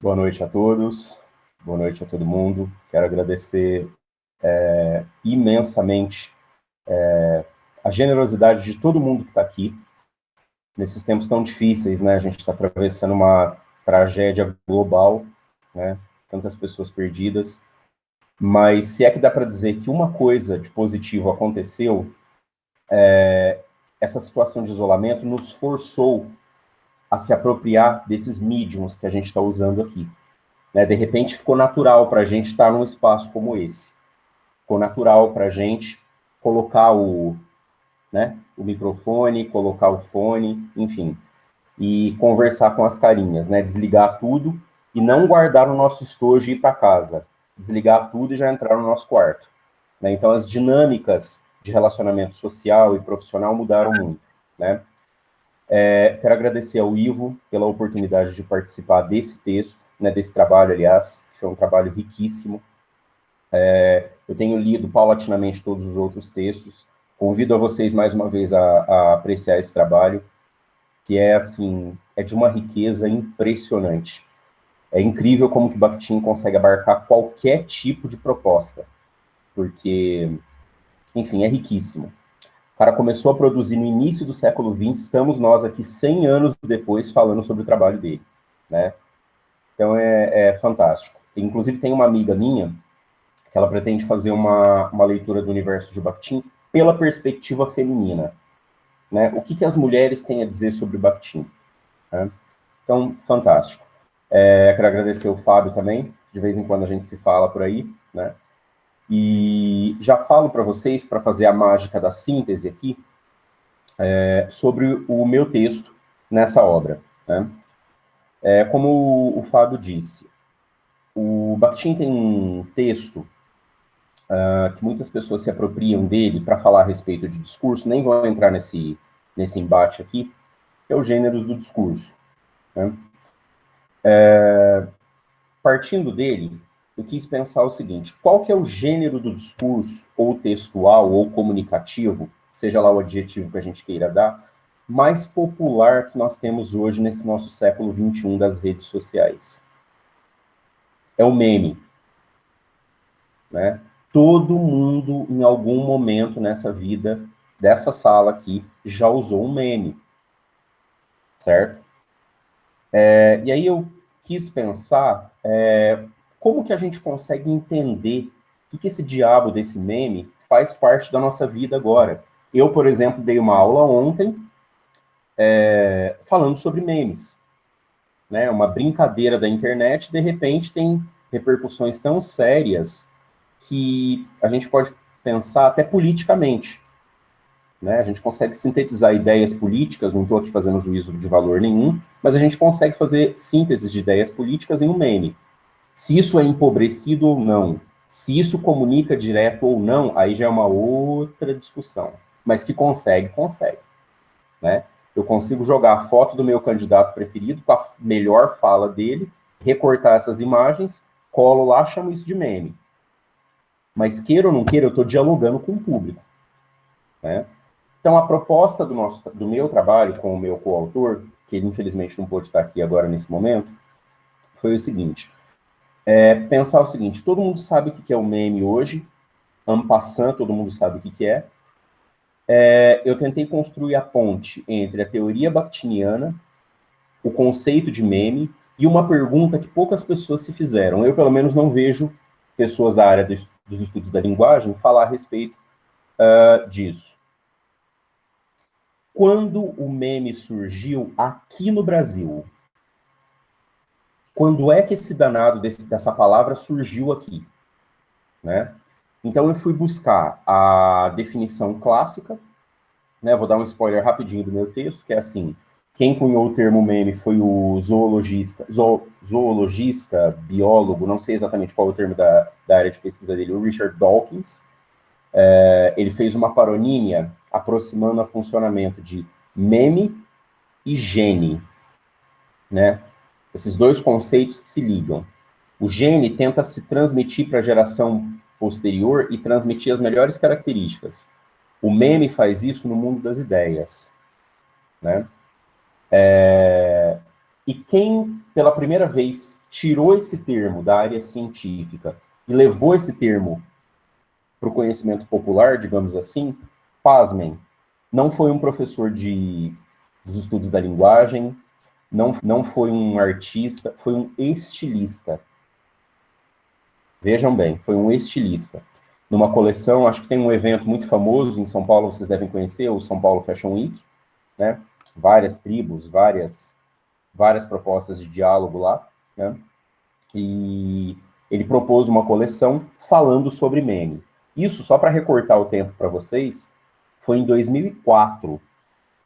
Boa noite a todos. Boa noite a todo mundo. Quero agradecer imensamente a generosidade de todo mundo que está aqui. Nesses tempos tão difíceis, né? A gente está atravessando uma tragédia global, né? Tantas pessoas perdidas. Mas se é que dá para dizer que uma coisa de positivo aconteceu, essa situação de isolamento nos forçou a se apropriar desses mediums que a gente está usando aqui. Né? De repente ficou natural para a gente estar num espaço como esse. Ficou natural para a gente colocar o microfone, colocar o fone, enfim, e conversar com as carinhas, né? Desligar tudo e não guardar no nosso estojo e ir para casa. Desligar tudo e já entrar no nosso quarto. Né? Então, as dinâmicas de relacionamento social e profissional mudaram muito, né? Quero agradecer ao Ivo pela oportunidade de participar desse texto, né, desse trabalho, aliás, que foi um trabalho riquíssimo. Eu tenho lido paulatinamente todos os outros textos. Convido a vocês, mais uma vez, a apreciar esse trabalho, que é, assim, de uma riqueza impressionante. É incrível como que Bakhtin consegue abarcar qualquer tipo de proposta, porque, enfim, é riquíssimo. O cara começou a produzir no início do século XX, estamos nós aqui 100 anos depois falando sobre o trabalho dele, né? Então é fantástico. Inclusive tem uma amiga minha que ela pretende fazer uma leitura do universo de Bakhtin pela perspectiva feminina, né? O que as mulheres têm a dizer sobre Bakhtin, né? Então, fantástico. Quero agradecer o Fábio também, de vez em quando a gente se fala por aí, né? E já falo para vocês, para fazer a mágica da síntese aqui, sobre o meu texto nessa obra, né? Como o Fábio disse, o Bakhtin tem um texto que muitas pessoas se apropriam dele para falar a respeito de discurso, nem vou entrar nesse embate aqui, é o gênero do discurso. Né? Partindo dele, eu quis pensar o seguinte: qual que é o gênero do discurso, ou textual, ou comunicativo, seja lá o adjetivo que a gente queira dar, mais popular que nós temos hoje nesse nosso século XXI das redes sociais? É o meme. Né? Todo mundo, em algum momento nessa vida, dessa sala aqui, já usou um meme. Certo? E aí eu quis pensar como que a gente consegue entender o que esse diabo desse meme faz parte da nossa vida agora. Eu, por exemplo, dei uma aula ontem falando sobre memes. Né? Uma brincadeira da internet, de repente, tem repercussões tão sérias que a gente pode pensar até politicamente. Né? A gente consegue sintetizar ideias políticas, não estou aqui fazendo juízo de valor nenhum, mas a gente consegue fazer síntese de ideias políticas em um meme. Se isso é empobrecido ou não, se isso comunica direto ou não, aí já é uma outra discussão. Mas que consegue, consegue. Né? Eu consigo jogar a foto do meu candidato preferido com a melhor fala dele, recortar essas imagens, colo lá, chamo isso de meme. Mas queira ou não queira, eu estou dialogando com o público. Né? Então, a proposta do meu trabalho com o meu coautor, que ele infelizmente não pôde estar aqui agora nesse momento, foi o seguinte: pensar o seguinte: todo mundo sabe o que é o meme hoje, en passant, todo mundo sabe o que é. Eu tentei construir a ponte entre a teoria bakhtiniana, o conceito de meme, e uma pergunta que poucas pessoas se fizeram. Eu, pelo menos, não vejo pessoas da área dos estudos da linguagem falar a respeito disso. Quando o meme surgiu aqui no Brasil? Quando é que esse danado dessa palavra surgiu aqui? Né? Então eu fui buscar a definição clássica, né? Vou dar um spoiler rapidinho do meu texto, que é assim: quem cunhou o termo meme foi o zoologista, biólogo, não sei exatamente qual é o termo da área de pesquisa dele, o Richard Dawkins. Ele fez uma paronímia aproximando o funcionamento de meme e gene, né? Esses dois conceitos que se ligam. O gene tenta se transmitir para a geração posterior e transmitir as melhores características. O meme faz isso no mundo das ideias, né? E quem, pela primeira vez, tirou esse termo da área científica e levou esse termo para o conhecimento popular, digamos assim, pasmem, não foi um professor dos estudos da linguagem, não foi um artista, foi um estilista. Vejam bem, foi um estilista. Numa coleção, acho que tem um evento muito famoso em São Paulo, vocês devem conhecer, o São Paulo Fashion Week, né? Várias tribos, várias propostas de diálogo lá, né? E ele propôs uma coleção falando sobre meme. Isso, só para recortar o tempo para vocês, foi em 2004.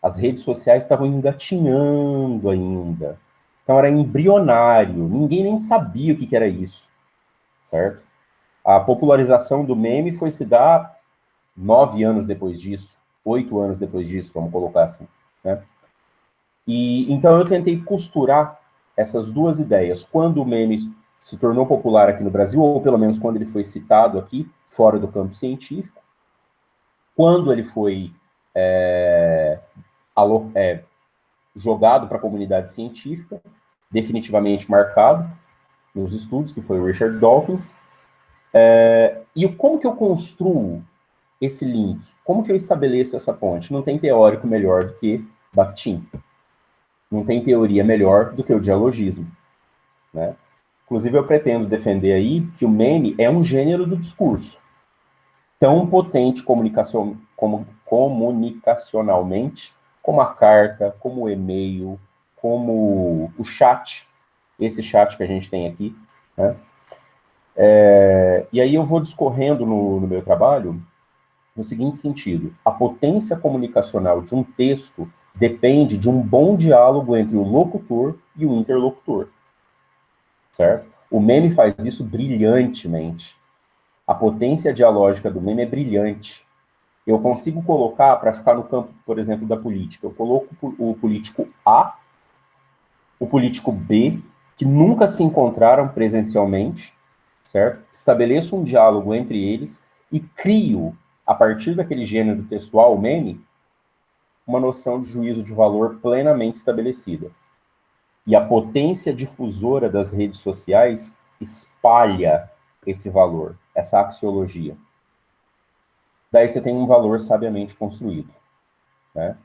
As redes sociais estavam engatinhando ainda. Então era embrionário, ninguém nem sabia o que era isso, certo? A popularização do meme foi se dar 9 anos depois disso, 8 anos depois disso, vamos colocar assim, né? E então eu tentei costurar essas duas ideias. Quando o meme se tornou popular aqui no Brasil, ou pelo menos quando ele foi citado aqui, fora do campo científico, quando ele foi jogado para a comunidade científica, definitivamente marcado nos estudos, que foi o Richard Dawkins. E como que eu construo esse link? Como que eu estabeleço essa ponte? Não tem teórico melhor do que Bakhtin. Não tem teoria melhor do que o dialogismo, né? Inclusive, eu pretendo defender aí que o meme é um gênero do discurso, tão potente comunicacionalmente, como a carta, como o e-mail, como o chat, esse chat que a gente tem aqui, né? E aí eu vou discorrendo no meu trabalho no seguinte sentido: a potência comunicacional de um texto depende de um bom diálogo entre o locutor e o interlocutor, certo? O meme faz isso brilhantemente. A potência dialógica do meme é brilhante. Eu consigo colocar, para ficar no campo, por exemplo, da política, eu coloco o político A, o político B, que nunca se encontraram presencialmente, certo? Estabeleço um diálogo entre eles e crio, a partir daquele gênero textual, o meme, uma noção de juízo de valor plenamente estabelecida. E a potência difusora das redes sociais espalha esse valor, essa axiologia. Daí você tem um valor sabiamente construído, né?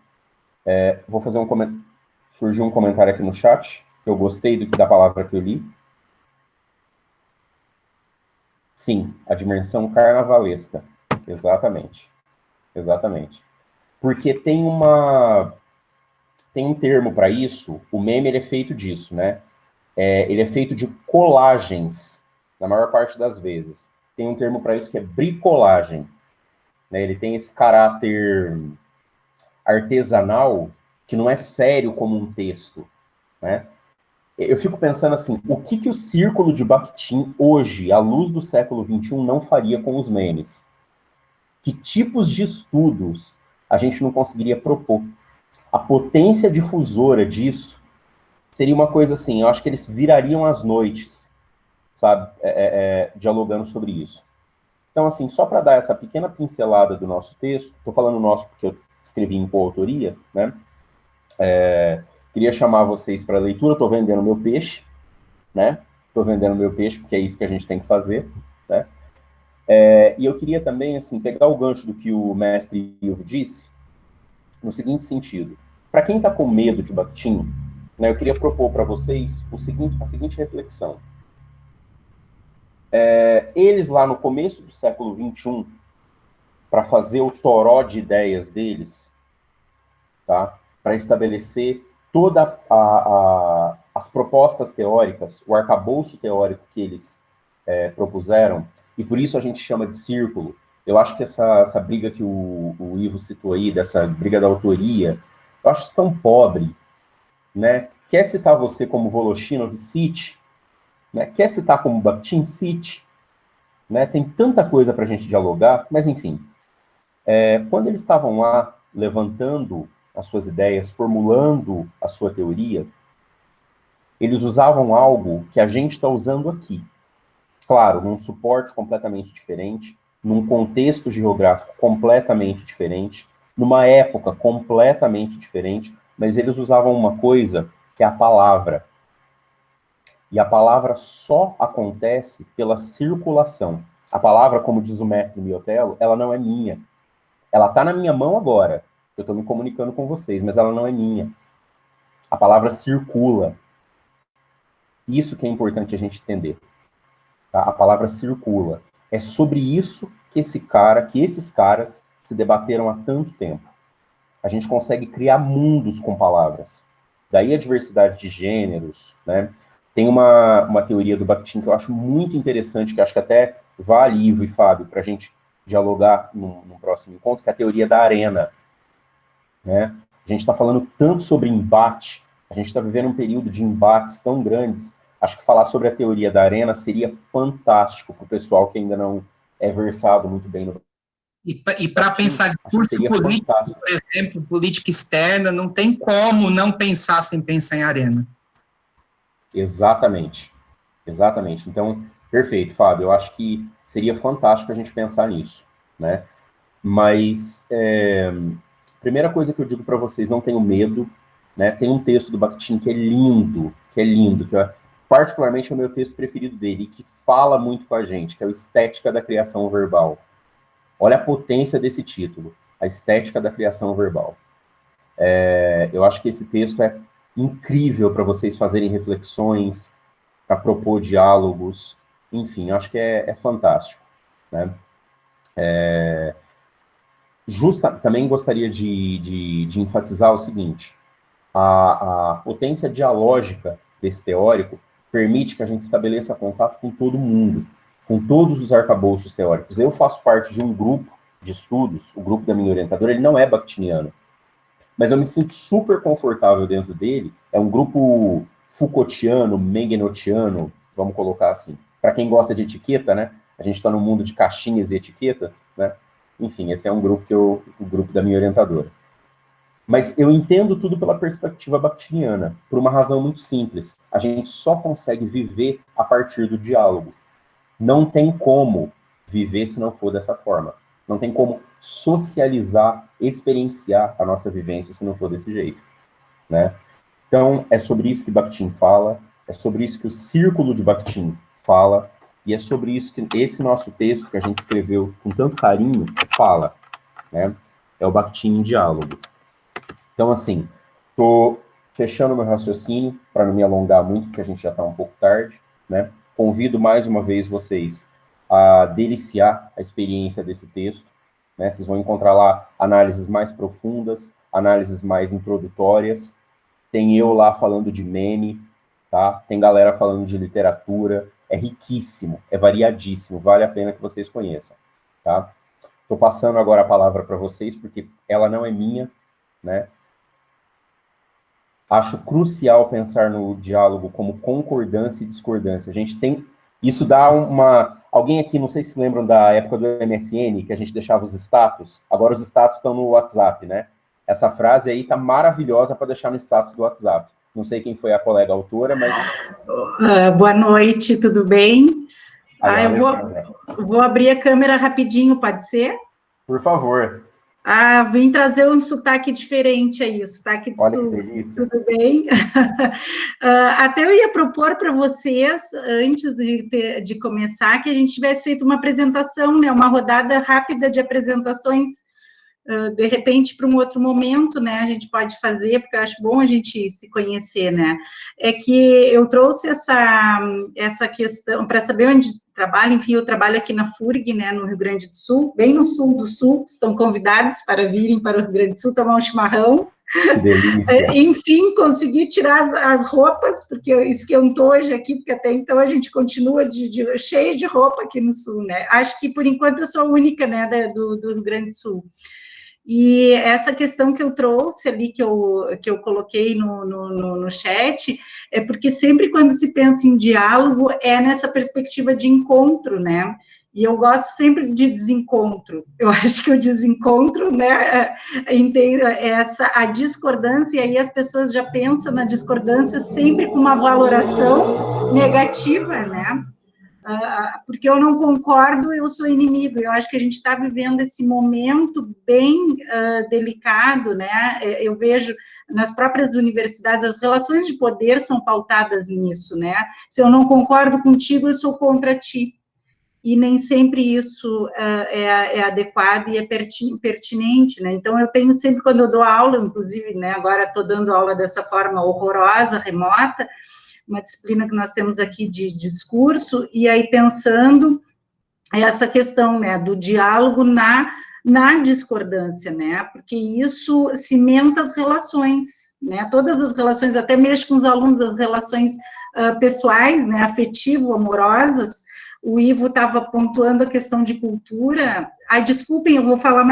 Vou fazer um comentário. Surgiu um comentário aqui no chat, que eu gostei da palavra que eu li. Sim, a dimensão carnavalesca. Exatamente. Exatamente. Porque tem um termo para isso, o meme ele é feito disso, né? Ele é feito de colagens, na maior parte das vezes. Tem um termo para isso que é bricolagem, né? Ele tem esse caráter artesanal que não é sério como um texto, né? Eu fico pensando assim, o que o círculo de Bakhtin hoje, à luz do século XXI, não faria com os memes? Que tipos de estudos a gente não conseguiria propor? A potência difusora disso seria uma coisa assim, eu acho que eles virariam as noites, sabe, dialogando sobre isso. Então, assim, só para dar essa pequena pincelada do nosso texto, estou falando nosso porque eu escrevi em coautoria, né? Queria chamar vocês para a leitura, estou vendendo meu peixe, né? Estou vendendo meu peixe porque é isso que a gente tem que fazer, né? E eu queria também, assim, pegar o gancho do que o mestre Ivo disse, no seguinte sentido. Para quem está com medo de Bakhtin, né, eu queria propor para vocês a seguinte reflexão. Eles lá no começo do século XXI, para fazer o toró de ideias deles, tá? Para estabelecer todas as propostas teóricas, o arcabouço teórico que eles propuseram, e por isso a gente chama de círculo. Eu acho que essa briga que o Ivo citou aí, dessa briga da autoria, eu acho tão pobre, né? Quer citar você como Voloshinov, cite, né? Quer citar como Bakhtin, cite, né? Tem tanta coisa para a gente dialogar, mas enfim. Quando eles estavam lá levantando as suas ideias, formulando a sua teoria, eles usavam algo que a gente está usando aqui. Claro, num suporte completamente diferente, num contexto geográfico completamente diferente, numa época completamente diferente, mas eles usavam uma coisa que é a palavra. E a palavra só acontece pela circulação. A palavra, como diz o mestre Miotello, ela não é minha. Ela está na minha mão agora. Eu estou me comunicando com vocês, mas ela não é minha. A palavra circula. Isso que é importante a gente entender. Tá? A palavra circula. É sobre isso que esses caras se debateram há tanto tempo. A gente consegue criar mundos com palavras. Daí a diversidade de gêneros, né? Tem uma teoria do Bakhtin que eu acho muito interessante, que acho que até vale, Ivo e Fábio, para a gente dialogar num próximo encontro, que é a teoria da arena. Né? A gente está falando tanto sobre embate, a gente está vivendo um período de embates tão grandes. Acho que falar sobre a teoria da arena seria fantástico para o pessoal que ainda não é versado muito bem no. E para pensar discurso político, fantástico. Por exemplo, política externa, não tem como não pensar sem pensar em arena. Exatamente. Exatamente. Então, perfeito, Fábio. Eu acho que seria fantástico a gente pensar nisso, né? Mas, primeira coisa que eu digo para vocês, não tenham medo, né? Tem um texto do Bakhtin que é lindo, que particularmente é o meu texto preferido dele, e que fala muito com a gente, que é o Estética da Criação Verbal. Olha a potência desse título, a Estética da Criação Verbal. Eu acho que esse texto é incrível para vocês fazerem reflexões, para propor diálogos, enfim, acho que é fantástico, né? Também gostaria de enfatizar o seguinte, a potência dialógica desse teórico permite que a gente estabeleça contato com todo mundo, com todos os arcabouços teóricos. Eu faço parte de um grupo de estudos, o grupo da minha orientadora, ele não é bakhtiniano, mas eu me sinto super confortável dentro dele, é um grupo Foucaultiano, Mengenotiano, vamos colocar assim. Para quem gosta de etiqueta, né? A gente está no mundo de caixinhas e etiquetas, né? Enfim, esse é um grupo o grupo da minha orientadora. Mas eu entendo tudo pela perspectiva bakhtiniana, por uma razão muito simples. A gente só consegue viver a partir do diálogo. Não tem como viver se não for dessa forma. Não tem como socializar, experienciar a nossa vivência se não for desse jeito, né? Então, é sobre isso que Bakhtin fala, é sobre isso que o Círculo de Bakhtin fala, e é sobre isso que esse nosso texto, que a gente escreveu com tanto carinho, fala, né? É o Bakhtin em diálogo. Então, assim, estou fechando meu raciocínio, para não me alongar muito, porque a gente já está um pouco tarde, né? Convido mais uma vez vocês a deliciar a experiência desse texto, né? Vocês vão encontrar lá análises mais profundas, análises mais introdutórias. Tem eu lá falando de meme, tá? Tem galera falando de literatura. É riquíssimo, é variadíssimo, vale a pena que vocês conheçam, tá? Estou passando agora a palavra para vocês, porque ela não é minha, né? Acho crucial pensar no diálogo como concordância e discordância. A gente tem... Isso dá uma... Alguém aqui, não sei se lembram da época do MSN, que a gente deixava os status. Agora os status estão no WhatsApp, né? Essa frase aí tá maravilhosa para deixar no status do WhatsApp. Não sei quem foi a colega autora, mas... Boa noite, tudo bem? Eu vou abrir a câmera rapidinho, pode ser? Por favor. Vim trazer um sotaque diferente aí, sotaque de Olha sul. que delícia. Tudo bem? Até eu ia propor para vocês, antes de começar, que a gente tivesse feito uma apresentação, né, uma rodada rápida de apresentações, de repente, para um outro momento, né, a gente pode fazer, porque eu acho bom a gente se conhecer, né? É que eu trouxe essa questão, para saber onde trabalho, enfim, eu trabalho aqui na FURG, né, no Rio Grande do Sul, bem no sul do sul, estão convidados para virem para o Rio Grande do Sul tomar um chimarrão. Que delícia. Enfim, consegui tirar as roupas, porque esquentou hoje aqui, porque até então a gente continua cheio de roupa aqui no sul, né? Acho que, por enquanto, eu sou a única, né, do Rio Grande do Sul. E essa questão que eu trouxe ali, que eu coloquei no chat, é porque sempre quando se pensa em diálogo, é nessa perspectiva de encontro, né? E eu gosto sempre de desencontro. Eu acho que o desencontro, né, a discordância, e aí as pessoas já pensam na discordância sempre com uma valoração negativa, né? Porque eu não concordo, eu sou inimigo. Eu acho que a gente está vivendo esse momento bem delicado, né? Eu vejo nas próprias universidades, as relações de poder são pautadas nisso, né? Se eu não concordo contigo, eu sou contra ti. E nem sempre isso é adequado e é pertinente, né? Então, eu tenho sempre, quando eu dou aula, inclusive, né, agora estou dando aula dessa forma horrorosa, remota, uma disciplina que nós temos aqui de discurso, e aí pensando essa questão, né, do diálogo na discordância, né, porque isso cimenta as relações, né, todas as relações, até mesmo com os alunos, as relações pessoais, né, afetivo-amorosas. O Ivo estava pontuando a questão de cultura. Desculpem, eu vou falar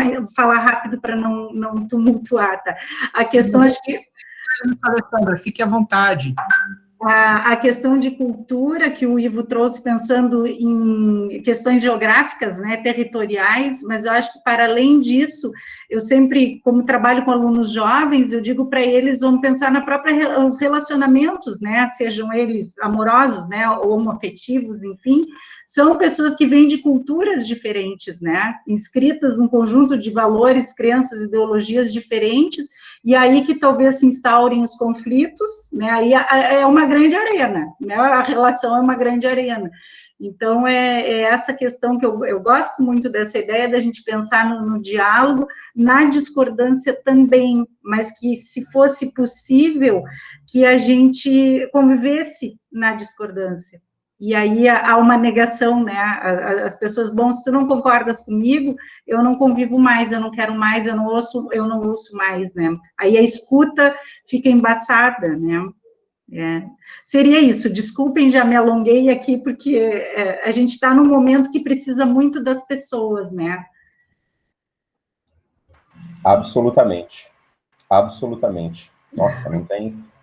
rápido para não tumultuar, tá? A questão, acho que... Alessandra, fique à vontade. A questão de cultura que o Ivo trouxe, pensando em questões geográficas, né, territoriais, mas eu acho que, para além disso, eu sempre, como trabalho com alunos jovens, eu digo para eles, vamos pensar os relacionamentos, né, sejam eles amorosos, né, ou homoafetivos, enfim, são pessoas que vêm de culturas diferentes, né, inscritas num conjunto de valores, crenças, ideologias diferentes, e aí que talvez se instaurem os conflitos, né, aí é uma grande arena, né, a relação é uma grande arena. Então, é essa questão que eu gosto muito dessa ideia da gente pensar no diálogo, na discordância também, mas que, se fosse possível, que a gente convivesse na discordância. E aí há uma negação, né, as pessoas, bom, se tu não concordas comigo, eu não convivo mais, eu não quero mais, eu não ouço mais, né, aí a escuta fica embaçada, né. Seria isso, desculpem, já me alonguei aqui, porque a gente está num momento que precisa muito das pessoas, né. Absolutamente, absolutamente. Nossa,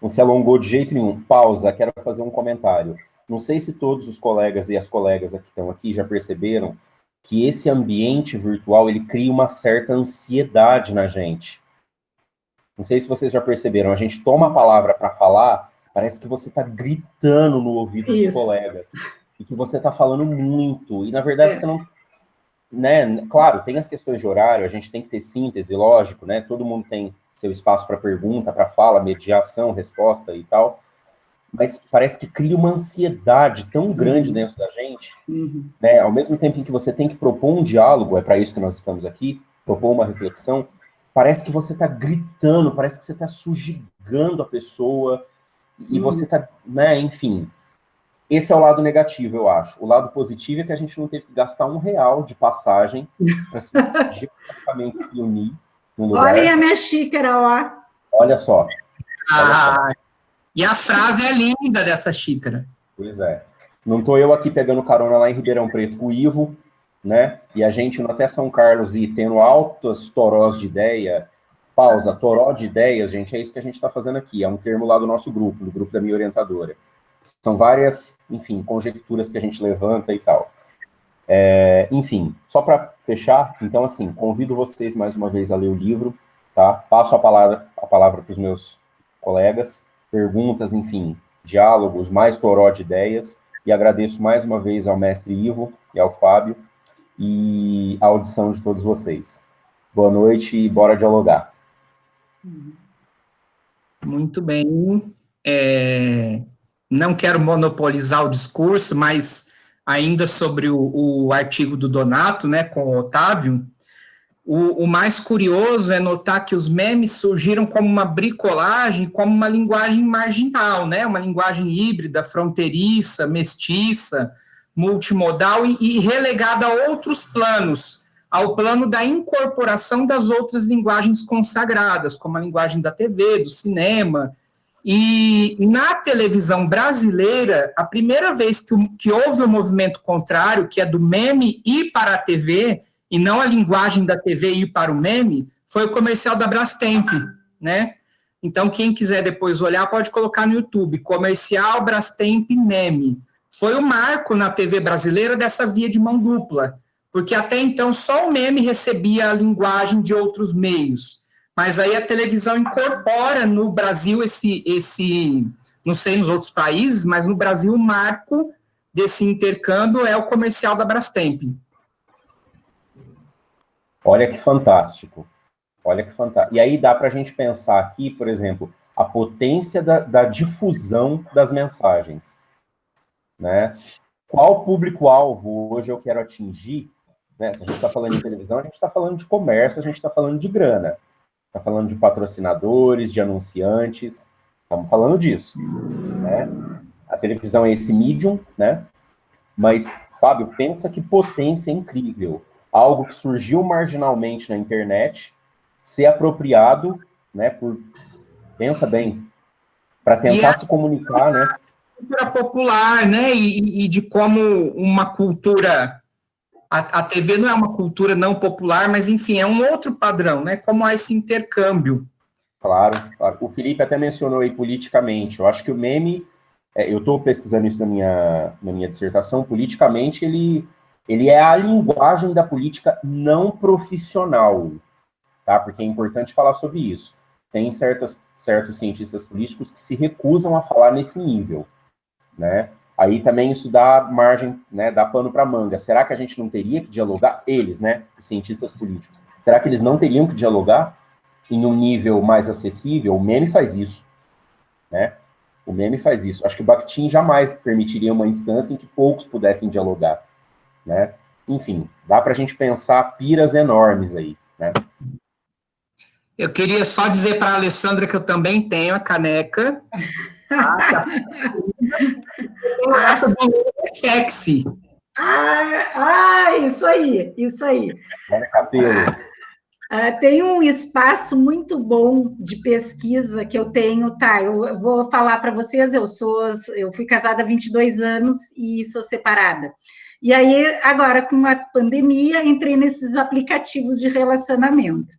não se alongou de jeito nenhum. Pausa, quero fazer um comentário. Não sei se todos os colegas e as colegas que estão aqui já perceberam que esse ambiente virtual, ele cria uma certa ansiedade na gente. Não sei se vocês já perceberam, a gente toma a palavra para falar, parece que você está gritando no ouvido dos colegas, e que você está falando muito, e na verdade você não... Né? Claro, tem as questões de horário, a gente tem que ter síntese, lógico, né? Todo mundo tem seu espaço para pergunta, para fala, mediação, resposta e tal, mas parece que cria uma ansiedade tão grande dentro da gente, né? Ao mesmo tempo em que você tem que propor um diálogo, é para isso que nós estamos aqui, propor uma reflexão, parece que você está gritando, parece que você está sujigando a pessoa, e você está, né, enfim. Esse é o lado negativo, eu acho. O lado positivo é que a gente não teve que gastar R$1 de passagem para geograficamente se unir num lugar. Olha a minha xícara, ó. Olha só. E a frase é linda dessa xícara. Pois é. Não estou eu aqui pegando carona lá em Ribeirão Preto com o Ivo, né? E a gente indo até São Carlos e tendo altas torós de ideia. Pausa, toró de ideias, gente, é isso que a gente está fazendo aqui. É um termo lá do nosso grupo, do grupo da minha orientadora. São várias, enfim, conjecturas que a gente levanta e tal. Enfim, só para fechar, então, assim, convido vocês mais uma vez a ler o livro, tá? Passo a palavra para os meus colegas, perguntas, enfim, diálogos, mais toró de ideias, e agradeço mais uma vez ao mestre Ivo e ao Fábio, e a audição de todos vocês. Boa noite e bora dialogar. Muito bem. Não quero monopolizar o discurso, mas ainda sobre o artigo do Donato, né, com o Otávio, o mais curioso é notar que os memes surgiram como uma bricolagem, como uma linguagem marginal, né, uma linguagem híbrida, fronteiriça, mestiça, multimodal e relegada a outros planos, ao plano da incorporação das outras linguagens consagradas, como a linguagem da TV, do cinema. E na televisão brasileira, a primeira vez que houve um movimento contrário, que é do meme ir para a TV, e não a linguagem da TV ir para o meme, foi o comercial da Brastemp, né? Então, quem quiser depois olhar, pode colocar no YouTube, comercial Brastemp meme. Foi o marco na TV brasileira dessa via de mão dupla, porque até então só o meme recebia a linguagem de outros meios. Mas aí a televisão incorpora no Brasil esse, não sei nos outros países, mas no Brasil o marco desse intercâmbio é o comercial da Brastemp. Olha que fantástico. Olha que fantástico. E aí dá para a gente pensar aqui, por exemplo, a potência da difusão das mensagens, né? Qual público-alvo hoje eu quero atingir, né? Se a gente está falando em televisão, a gente está falando de comércio, a gente está falando de grana. Está falando de patrocinadores, de anunciantes, estamos falando disso, né? A televisão é esse medium, né? Mas, Fábio, pensa que potência incrível. Algo que surgiu marginalmente na internet, ser apropriado, né? Pensa bem, para tentar se comunicar, né? Cultura popular, né? E de como uma cultura... A TV não é uma cultura não popular, mas, enfim, é um outro padrão, né? Como há esse intercâmbio. Claro, claro. O Felipe até mencionou aí politicamente. Eu acho que o meme, eu estou pesquisando isso na minha dissertação, politicamente ele é a linguagem da política não profissional, tá? Porque é importante falar sobre isso. Tem certos cientistas políticos que se recusam a falar nesse nível, né? Aí também isso dá margem, né, dá pano para manga. Será que a gente não teria que dialogar? Eles, né, os cientistas políticos. Será que eles não teriam que dialogar em um nível mais acessível? O meme faz isso, né? O meme faz isso. Acho que o Bakhtin jamais permitiria uma instância em que poucos pudessem dialogar, né? Enfim, dá para a gente pensar piras enormes aí, né? Eu queria só dizer para a Alessandra que eu também tenho a caneca. É sexy. Isso aí, isso aí. Olha cabelo. Tem um espaço muito bom de pesquisa que eu tenho, tá? Eu vou falar para vocês, eu fui casada há 22 anos e sou separada. E aí, agora, com a pandemia, entrei nesses aplicativos de relacionamento.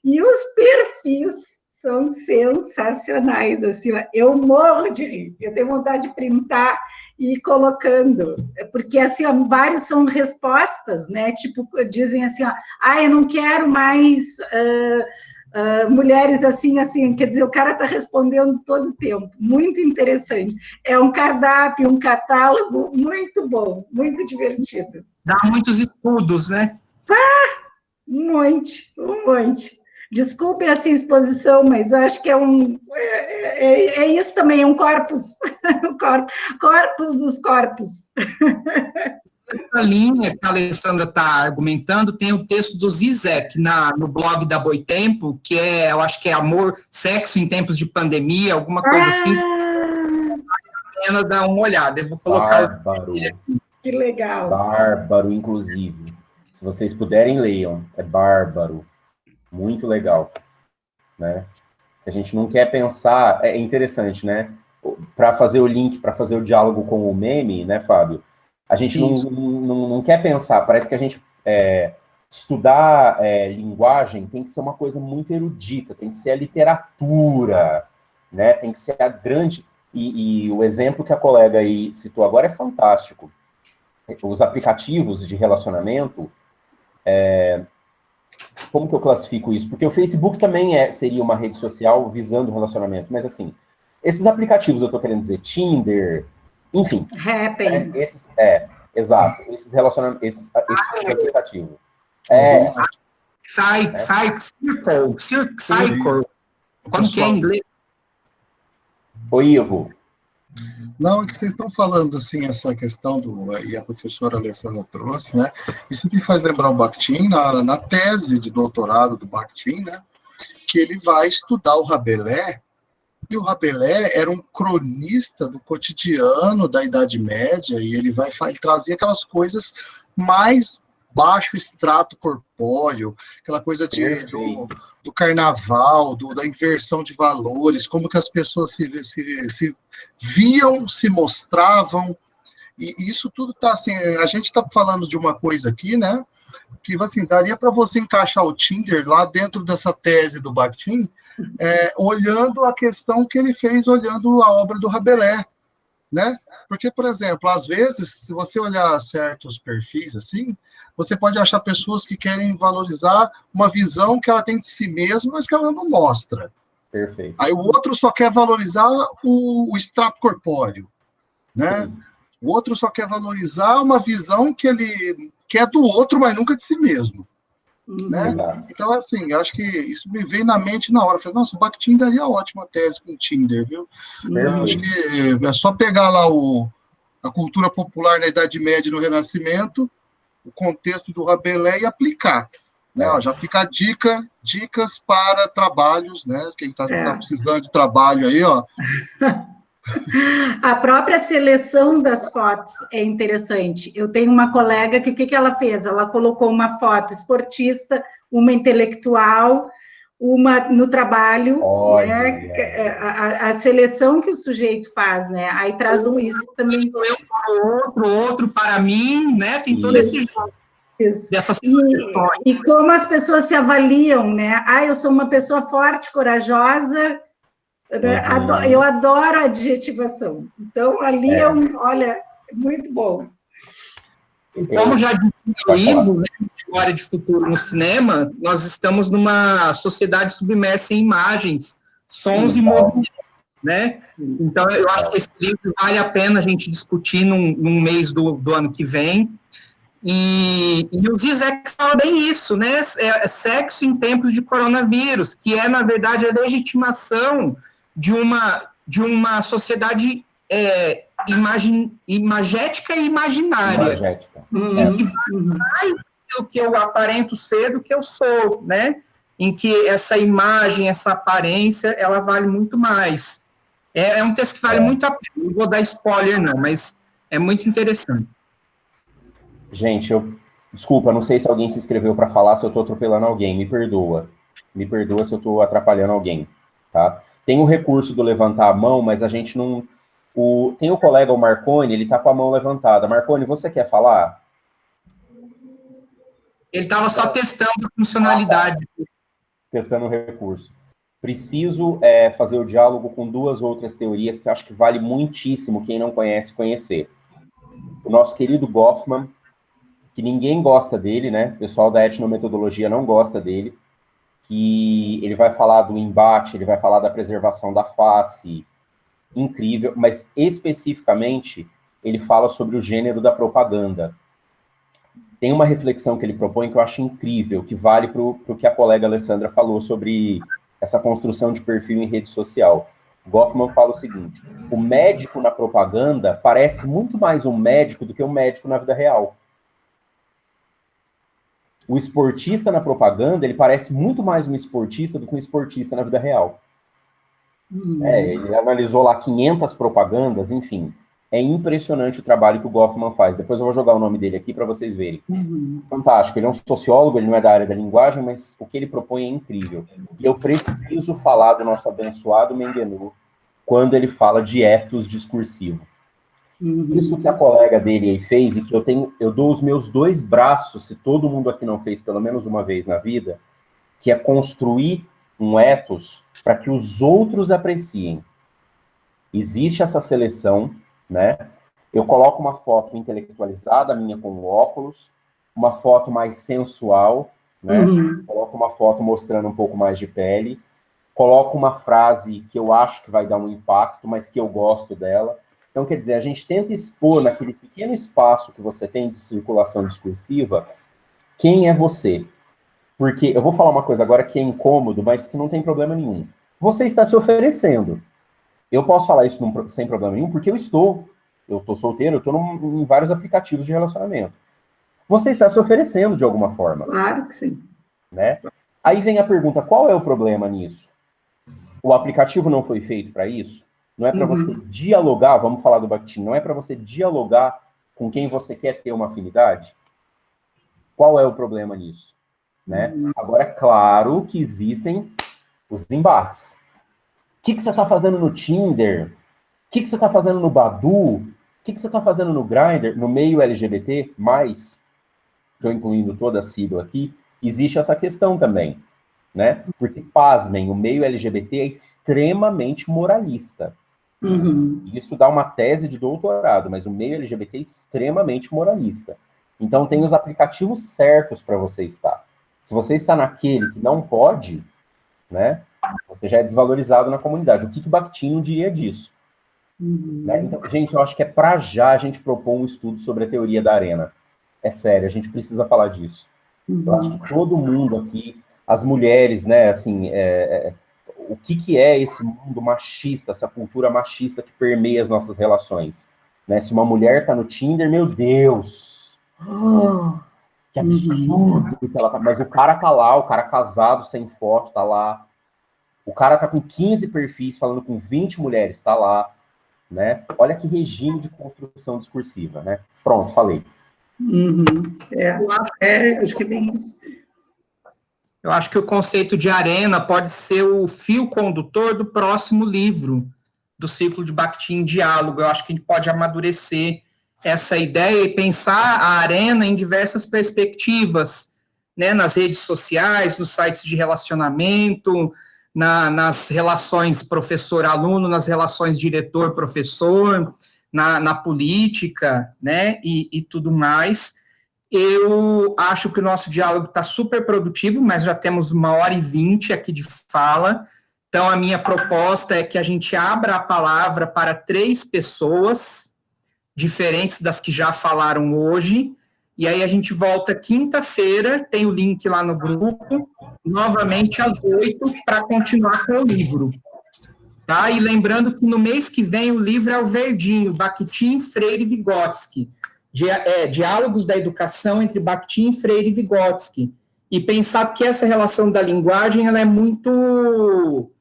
E os perfis são sensacionais, assim, ó. Eu morro de rir, eu tenho vontade de printar e colocando, porque assim, ó, vários são respostas, né? Tipo, dizem assim, ó, eu não quero mais mulheres assim, assim, quer dizer, o cara está respondendo todo o tempo, muito interessante. É um cardápio, um catálogo muito bom, muito divertido. Dá muitos estudos, né? Um monte. Desculpem essa exposição, mas eu acho que é isso também, é um corpus, corpus dos corpos. Essa linha que a Alessandra está argumentando tem o texto do Zizek no blog da Boitempo, que eu acho que é Amor, Sexo em Tempos de Pandemia, alguma coisa assim. Pena dar uma olhada, eu vou colocar Bárbaro. Que legal. Bárbaro, inclusive. Se vocês puderem, leiam. É bárbaro. Muito legal. Né? A gente não quer pensar... É interessante, né? Para fazer o link, para fazer o diálogo com o meme, né, Fábio? A gente não quer pensar, parece que a gente estudar linguagem tem que ser uma coisa muito erudita, tem que ser a literatura, né? Tem que ser a grande... E o exemplo que a colega aí citou agora é fantástico. Os aplicativos de relacionamento, como que eu classifico isso? Porque o Facebook também seria uma rede social visando o relacionamento, mas assim, esses aplicativos, eu tô querendo dizer, Tinder, enfim. Happn. Exato, esses relacionamentos, esse aplicativo. Circle. Como que é em inglês? Oi, Ivo. Não, é que vocês estão falando, assim, essa questão e a professora Alessandra trouxe, né? Isso me faz lembrar o Bakhtin, na tese de doutorado do Bakhtin, né? Que ele vai estudar o Rabelais, e o Rabelais era um cronista do cotidiano da Idade Média, e ele trazia aquelas coisas mais baixo extrato corpóreo, aquela coisa do carnaval, da inversão de valores, como que as pessoas se viam, se mostravam, e isso tudo está assim, a gente está falando de uma coisa aqui, né, que assim, daria para você encaixar o Tinder lá dentro dessa tese do Bakhtin, olhando a questão que ele fez, olhando a obra do Rabelais, né? Porque, por exemplo, às vezes, se você olhar certos perfis assim, você pode achar pessoas que querem valorizar uma visão que ela tem de si mesma, mas que ela não mostra. Perfeito. Aí o outro só quer valorizar o extrato corpóreo, né? Sim. O outro só quer valorizar uma visão que ele quer do outro, mas nunca de si mesmo. Né? Então, assim, acho que isso me veio na mente na hora. Eu falei, nossa, o Bakhtin daria ótima tese com o Tinder, viu? Acho que é só pegar lá a cultura popular na Idade Média e no Renascimento, o contexto do Rabelais e aplicar. Né? Ó, já fica dicas para trabalhos, né? Quem está precisando de trabalho aí, ó. A própria seleção das fotos é interessante. Eu tenho uma colega que o que ela fez? Ela colocou uma foto esportista, uma intelectual, uma no trabalho, né? A seleção que o sujeito faz, né? Aí traz isso também. Eu para outro para mim, né? Tem todo esse jogo. Isso. E como as pessoas se avaliam, né? Eu sou uma pessoa forte, corajosa. Eu adoro a adjetivação. Então, ali olha, muito bom. Como já disse o Ivo, né, História de Futuro no Cinema, nós estamos numa sociedade submersa em imagens, sons e movimentos, né? Então, eu acho que esse livro vale a pena a gente discutir num mês do ano que vem. E o Zizek fala bem isso, né? Sexo em tempos de coronavírus, que na verdade, a legitimação de uma sociedade imagética e imaginária. Imagética. Que vale mais do que eu aparento ser do que eu sou, né? Em que essa imagem, essa aparência, ela vale muito mais. É um texto que vale muito a pena. Não vou dar spoiler, não, mas é muito interessante. Gente, desculpa, não sei se alguém se inscreveu para falar, se eu estou atropelando alguém, me perdoa. Me perdoa se eu estou atrapalhando alguém, tá? Tem o recurso do levantar a mão, mas a gente não... Tem o colega, o Marconi, ele está com a mão levantada. Marconi, você quer falar? Ele estava só testando a funcionalidade. Testando o recurso. Preciso fazer o diálogo com duas outras teorias que eu acho que vale muitíssimo quem não conhece conhecer. O nosso querido Goffman, que ninguém gosta dele, né? O pessoal da etnometodologia não gosta dele, que ele vai falar do embate, ele vai falar da preservação da face, incrível, mas especificamente ele fala sobre o gênero da propaganda. Tem uma reflexão que ele propõe que eu acho incrível, que vale para o que a colega Alessandra falou sobre essa construção de perfil em rede social. Goffman fala o seguinte: o médico na propaganda parece muito mais um médico do que um médico na vida real. O esportista na propaganda, ele parece muito mais um esportista do que um esportista na vida real. Ele analisou lá 500 propagandas, enfim. É impressionante o trabalho que o Goffman faz. Depois eu vou jogar o nome dele aqui para vocês verem. Fantástico. Ele é um sociólogo, ele não é da área da linguagem, mas o que ele propõe é incrível. E eu preciso falar do nosso abençoado Mengenu quando ele fala de ethos discursivo. Isso que a colega dele aí fez, e que eu dou os meus 2 braços, se todo mundo aqui não fez pelo menos uma vez na vida, que é construir um ethos para que os outros apreciem. Existe essa seleção, né? Eu coloco uma foto intelectualizada, minha com óculos, uma foto mais sensual, né? Coloco uma foto mostrando um pouco mais de pele, coloco uma frase que eu acho que vai dar um impacto, mas que eu gosto dela. Então, quer dizer, a gente tenta expor naquele pequeno espaço que você tem de circulação discursiva quem é você. Porque eu vou falar uma coisa agora que é incômodo, mas que não tem problema nenhum. Você está se oferecendo. Eu posso falar isso sem problema nenhum, porque eu estou solteiro, eu estou em vários aplicativos de relacionamento. Você está se oferecendo de alguma forma. Claro que sim. Né? Aí vem a pergunta, qual é o problema nisso? O aplicativo não foi feito para isso? Não é para você dialogar, vamos falar do Bakhtin, não é para você dialogar com quem você quer ter uma afinidade? Qual é o problema nisso? Né? Agora, é claro que existem os embates. O que você está fazendo no Tinder? O que você está fazendo no Badoo? O que você está fazendo no Grindr? No meio LGBT+, estou incluindo toda a sigla aqui, existe essa questão também, né? Porque, pasmem, o meio LGBT é extremamente moralista. Isso dá uma tese de doutorado, mas o meio LGBT é extremamente moralista. Então, tem os aplicativos certos para você estar. Se você está naquele que não pode, né, você já é desvalorizado na comunidade. O que Bakhtin não diria disso? Né? Então, gente, eu acho que é para já a gente propor um estudo sobre a teoria da arena. É sério, a gente precisa falar disso. Eu acho que todo mundo aqui, as mulheres, né, assim, o que é esse mundo machista, essa cultura machista que permeia as nossas relações? Né? Se uma mulher tá no Tinder, meu Deus! Que absurdo que ela tá. Mas o cara tá lá, o cara casado, sem foto, tá lá. O cara tá com 15 perfis, falando com 20 mulheres, tá lá. Né? Olha que regime de construção discursiva, né? Pronto, falei. Acho que é bem isso. Eu acho que o conceito de arena pode ser o fio condutor do próximo livro do ciclo de Bakhtin, Diálogo. Eu acho que a gente pode amadurecer essa ideia e pensar a arena em diversas perspectivas, né, nas redes sociais, nos sites de relacionamento, nas relações professor-aluno, nas relações diretor-professor, na política, né, e tudo mais. Eu acho que o nosso diálogo está super produtivo, mas já temos 1h20 aqui de fala. Então, a minha proposta é que a gente abra a palavra para 3 pessoas, diferentes das que já falaram hoje, e aí a gente volta quinta-feira, tem o link lá no grupo, novamente às 8, para continuar com o livro. Tá? E lembrando que no mês que vem o livro é o verdinho, Bakhtin, Freire e Vygotsky. Diálogos da educação entre Bakhtin, Freire e Vygotsky. E pensar que essa relação da linguagem ela é muito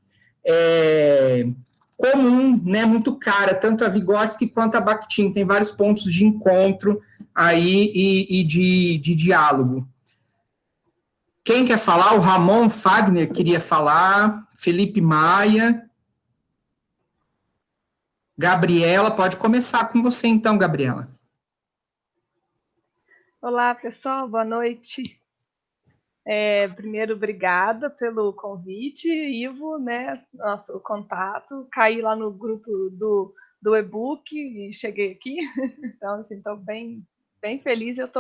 comum, né, muito cara, tanto a Vygotsky quanto a Bakhtin. Tem vários pontos de encontro aí e de diálogo. Quem quer falar? O Ramon Fagner queria falar, Felipe Maia... Gabriela, pode começar com você então, Gabriela. Olá, pessoal, boa noite. Primeiro, obrigada pelo convite, Ivo, né? Nosso contato. Caí lá no grupo do e-book e cheguei aqui. Então, assim, estou bem, bem feliz. Eu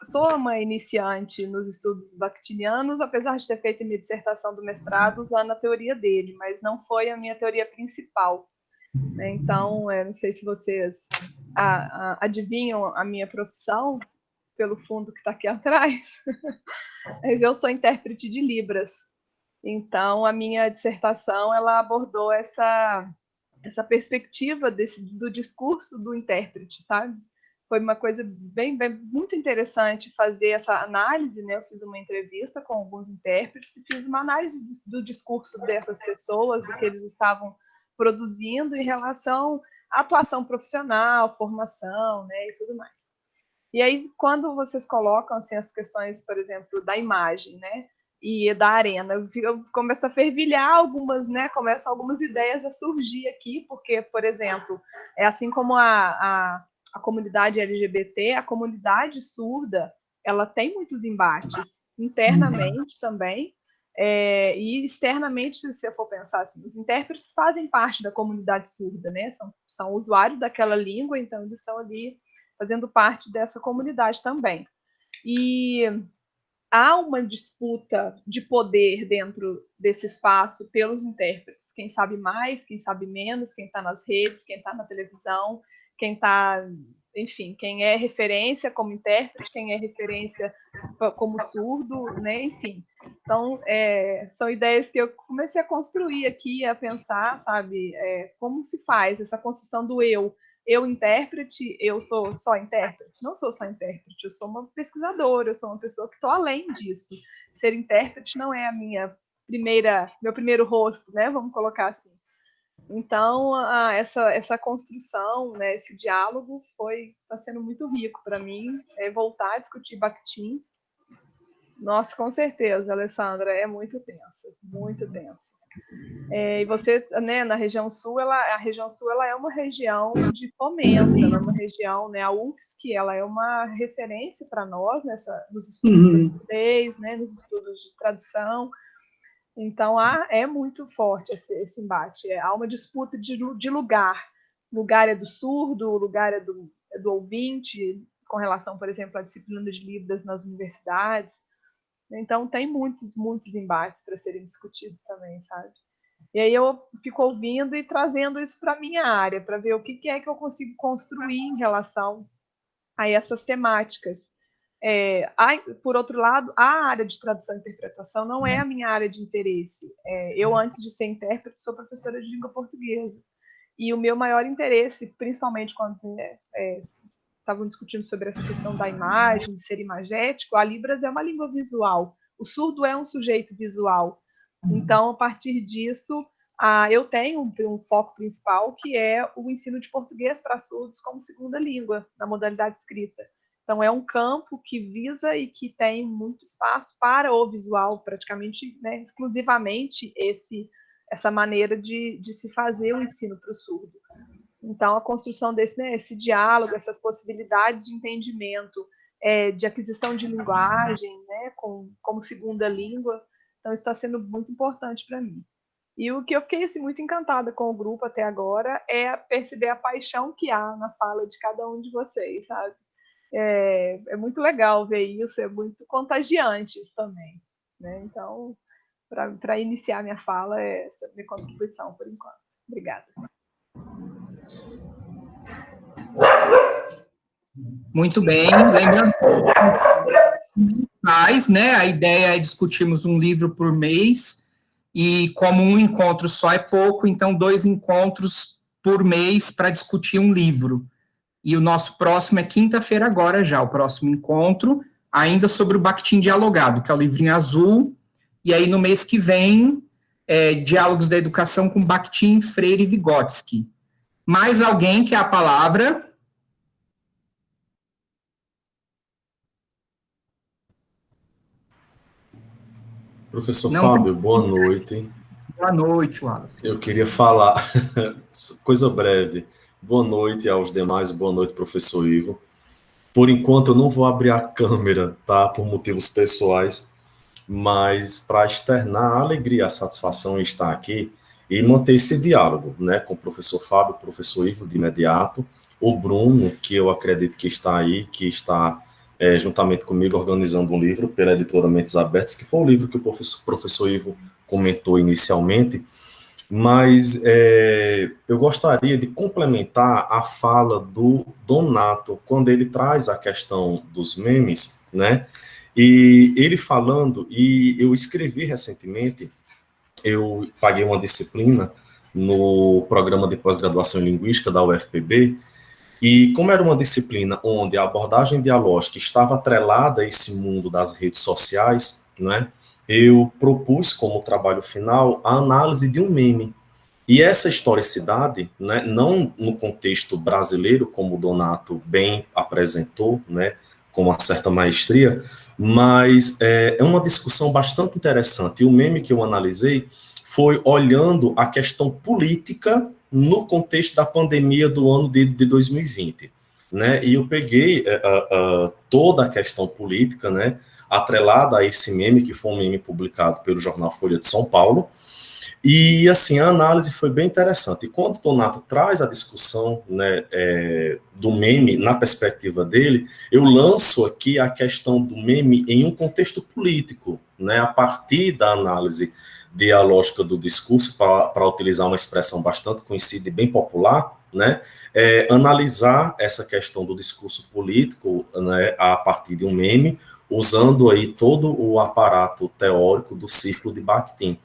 sou uma iniciante nos estudos bakhtinianos, apesar de ter feito minha dissertação do mestrado lá na teoria dele, mas não foi a minha teoria principal. Né? Então, não sei se vocês adivinham a minha profissão, pelo fundo que está aqui atrás, mas eu sou intérprete de Libras. Então, a minha dissertação ela abordou essa perspectiva do discurso do intérprete, sabe? Foi uma coisa muito interessante fazer essa análise, né? Eu fiz uma entrevista com alguns intérpretes e fiz uma análise do discurso dessas pessoas, do que eles estavam produzindo em relação à atuação profissional, formação, né, e tudo mais. E aí, quando vocês colocam assim, as questões, por exemplo, da imagem, né, e da arena, eu começo a fervilhar algumas, né, começam algumas ideias a surgir aqui, porque, por exemplo, assim como a comunidade LGBT, a comunidade surda, ela tem muitos embates, internamente também, e externamente, se eu for pensar assim, os intérpretes fazem parte da comunidade surda, né, são usuários daquela língua, então eles estão ali fazendo parte dessa comunidade também. E há uma disputa de poder dentro desse espaço pelos intérpretes. Quem sabe mais, quem sabe menos, quem está nas redes, quem está na televisão, quem está, enfim, quem é referência como intérprete, quem é referência como surdo, né? Enfim. Então, são ideias que eu comecei a construir aqui, a pensar, sabe, como se faz essa construção do eu. Eu, intérprete, eu sou só intérprete? Não sou só intérprete, eu sou uma pesquisadora, eu sou uma pessoa que estou além disso. Ser intérprete não é meu primeiro rosto, né? Vamos colocar assim. Então, essa construção, né, esse diálogo está sendo muito rico para mim, voltar a discutir bakhtins. Nossa, com certeza, Alessandra, é muito tensa, muito tensa. E você, né, na região sul, a região sul ela é uma região de fomento, ela é uma região, né, a UFSC, ela é uma referência para nós nos estudos de português, né, nos estudos de tradução. Então, é muito forte esse embate. Há uma disputa de lugar. Lugar é do surdo, lugar é do ouvinte, com relação, por exemplo, à disciplina de Libras nas universidades. Então, tem muitos embates para serem discutidos também, sabe? E aí eu fico ouvindo e trazendo isso para a minha área, para ver o que é que eu consigo construir em relação a essas temáticas. Por outro lado, a área de tradução e interpretação não é a minha área de interesse. Eu, antes de ser intérprete, sou professora de língua portuguesa. E o meu maior interesse, principalmente quando estavam discutindo sobre essa questão da imagem, de ser imagético, a Libras é uma língua visual. O surdo é um sujeito visual. Então, a partir disso, eu tenho um foco principal, que é o ensino de português para surdos como segunda língua, na modalidade escrita. Então, é um campo que visa e que tem muito espaço para o visual, praticamente, né, exclusivamente essa maneira de se fazer o ensino para o surdo. Então, a construção esse diálogo, essas possibilidades de entendimento, de aquisição de linguagem, né, como segunda língua, então isso está sendo muito importante para mim. E o que eu fiquei assim, muito encantada com o grupo até agora é perceber a paixão que há na fala de cada um de vocês, sabe? É muito legal ver isso, é muito contagiante isso também, né? Então, para iniciar minha fala, essa é a minha contribuição por enquanto. Obrigada. Muito bem, lembrando, né, a ideia é discutirmos um livro por mês, e como um encontro só é pouco, então 2 encontros por mês para discutir um livro. E o nosso próximo é quinta-feira agora já, o próximo encontro, ainda sobre o Bakhtin Dialogado, que é o livrinho azul, e aí no mês que vem, Diálogos da Educação com Bakhtin, Freire e Vygotsky. Mais alguém quer a palavra? Professor Fábio, boa noite. Boa noite, Wallace. Eu queria falar, coisa breve. Boa noite aos demais, boa noite, professor Ivo. Por enquanto, eu não vou abrir a câmera, tá? Por motivos pessoais, mas para externar a alegria, a satisfação em estar aqui e manter esse diálogo, né? Com o professor Fábio, o professor Ivo, de imediato, o Bruno, que eu acredito que está aí, que está juntamente comigo organizando um livro pela editora Mentes Abertas, que foi o livro que o professor Ivo comentou inicialmente. Mas eu gostaria de complementar a fala do Donato, quando ele traz a questão dos memes, né? E ele falando, e eu escrevi recentemente, eu paguei uma disciplina no programa de pós-graduação em linguística da UFPB, e como era uma disciplina onde a abordagem dialógica estava atrelada a esse mundo das redes sociais, né? Eu propus como trabalho final a análise de um meme. E essa historicidade, né, não no contexto brasileiro, como o Donato bem apresentou, né, com uma certa maestria, mas é uma discussão bastante interessante. E o meme que eu analisei foi olhando a questão política no contexto da pandemia do ano de 2020. Né, e eu peguei toda a questão política, né, atrelada a esse meme, que foi um meme publicado pelo jornal Folha de São Paulo, e, assim, a análise foi bem interessante. E quando o Donato traz a discussão, né, do meme na perspectiva dele, eu lanço aqui a questão do meme em um contexto político, né, a partir da análise dialógica do discurso, para utilizar uma expressão bastante conhecida e bem popular, né, analisar essa questão do discurso político, né, a partir de um meme, usando aí todo o aparato teórico do círculo de Bakhtin.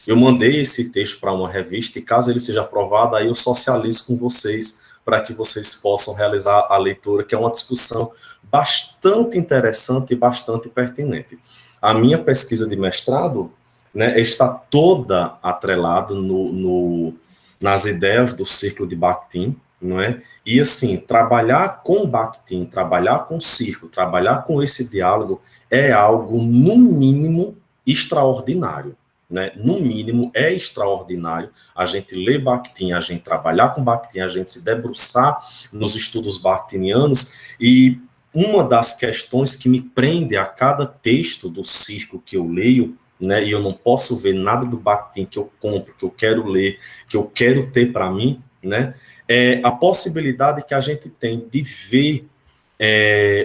Eu mandei esse texto para uma revista e, caso ele seja aprovado, aí eu socializo com vocês para que vocês possam realizar a leitura, que é uma discussão bastante interessante e bastante pertinente. A minha pesquisa de mestrado, né, está toda atrelada nas ideias do círculo de Bakhtin, não é? E, assim, trabalhar com Bakhtin, trabalhar com o círculo, trabalhar com esse diálogo é algo, no mínimo, extraordinário. Né? No mínimo, é extraordinário a gente ler Bakhtin, a gente trabalhar com Bakhtin, a gente se debruçar nos estudos bakhtinianos, e uma das questões que me prende a cada texto do círculo que eu leio, né, e eu não posso ver nada do Bakhtin que eu compro, que eu quero ler, que eu quero ter para mim, né, é a possibilidade que a gente tem de ver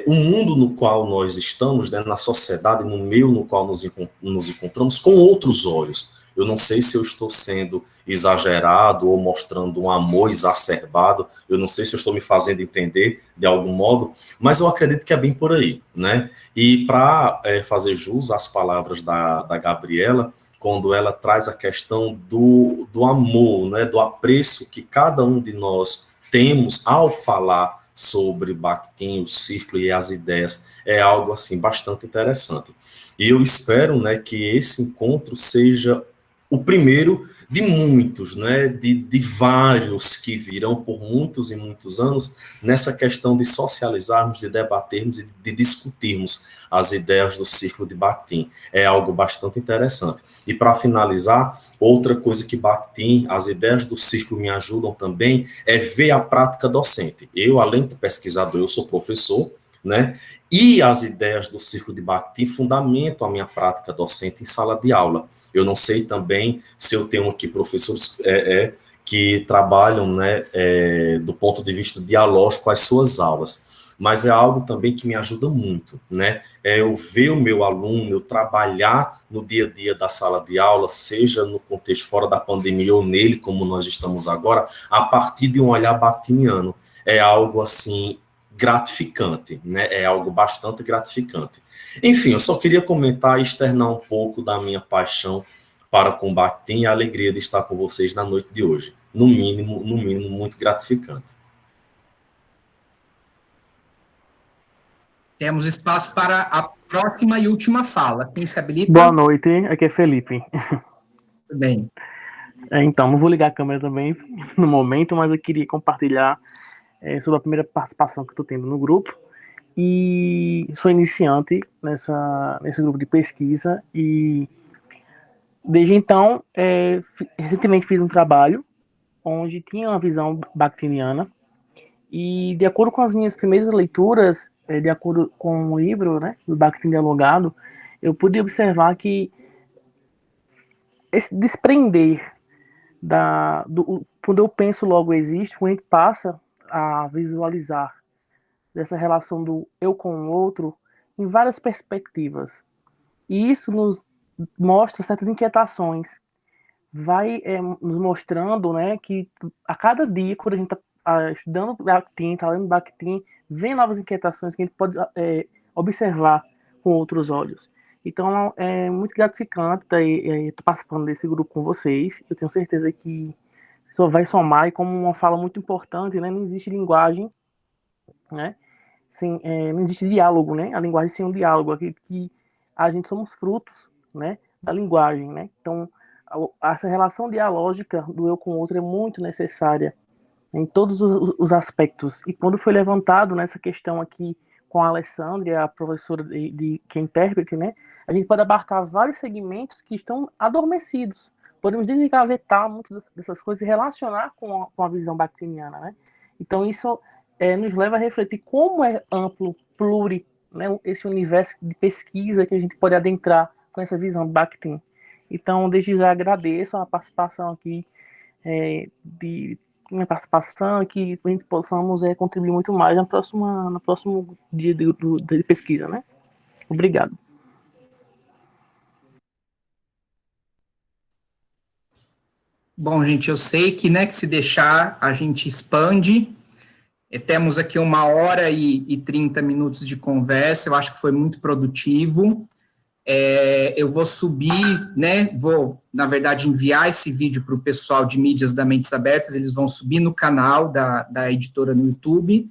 o mundo no qual nós estamos, né, na sociedade, no meio no qual nos encontramos, com outros olhos. Eu não sei se eu estou sendo exagerado ou mostrando um amor exacerbado, eu não sei se eu estou me fazendo entender de algum modo, mas eu acredito que é bem por aí, né? E para fazer jus às palavras da Gabriela, quando ela traz a questão do amor, né, do apreço que cada um de nós temos ao falar sobre Bakhtin, o círculo e as ideias, é algo assim bastante interessante. E eu espero, né, que esse encontro seja o primeiro de muitos, né, de vários que virão por muitos e muitos anos nessa questão de socializarmos, de debatermos e de discutirmos as ideias do círculo de Bakhtin. É algo bastante interessante. E para finalizar, outra coisa que Bakhtin, as ideias do círculo me ajudam também, é ver a prática docente. Eu, além de pesquisador, eu sou professor, né? E as ideias do círculo de Bakhtin fundamentam a minha prática docente em sala de aula. Eu não sei também se eu tenho aqui professores que trabalham, né, do ponto de vista dialógico as suas aulas, mas é algo também que me ajuda muito, né? Eu ver o meu aluno, eu trabalhar no dia a dia da sala de aula, seja no contexto fora da pandemia ou nele, como nós estamos agora, a partir de um olhar bakhtiniano. É algo, assim, gratificante, né? É algo bastante gratificante. Enfim, eu só queria comentar e externar um pouco da minha paixão para com Bakhtin e a alegria de estar com vocês na noite de hoje. No mínimo, muito gratificante. Temos espaço para a próxima e última fala. Quem se habilita? Boa noite, aqui é Felipe. Tudo bem. Então, não vou ligar a câmera também no momento, mas eu queria compartilhar sobre a primeira participação que estou tendo no grupo. E sou iniciante nesse grupo de pesquisa e desde então, recentemente fiz um trabalho onde tinha uma visão bakhtiniana e, de acordo com as minhas primeiras leituras, de acordo com o livro, né, do Bakhtin Dialogado, eu pude observar que esse desprender quando eu penso, logo existe, quando a gente passa a visualizar dessa relação do eu com o outro em várias perspectivas. E isso nos mostra certas inquietações. Vai nos mostrando, né, que a cada dia, quando a gente está estudando Bakhtin, está lendo Bakhtin, vem novas inquietações que a gente pode observar com outros olhos. Então, é muito gratificante estar participando desse grupo com vocês. Eu tenho certeza que isso vai somar, e como uma fala muito importante, né, não existe linguagem, né, não existe diálogo, né, a linguagem sem um diálogo, aqui que a gente somos frutos, né, da linguagem, né, então essa relação dialógica do eu com o outro é muito necessária em todos os aspectos. E quando foi levantado nessa questão aqui com a Alessandra, a professora que é intérprete, né, a gente pode abarcar vários segmentos que estão adormecidos. Podemos desengavetar muitas dessas coisas e relacionar com a visão bakhtiniana, né? Então isso nos leva a refletir como é amplo, né, esse universo de pesquisa que a gente pode adentrar com essa visão do Bakhtin. Então, desde já agradeço a participação aqui, minha participação, e que a gente possamos contribuir no próximo dia de pesquisa, né? Obrigado. Bom, gente, eu sei que, né, que se deixar, a gente expande. Temos aqui 1h e 30 minutos de conversa, eu acho que foi muito produtivo. Eu vou subir, né, vou, na verdade, enviar esse vídeo para o pessoal de mídias da Mentes Abertas, eles vão subir no canal da editora no YouTube,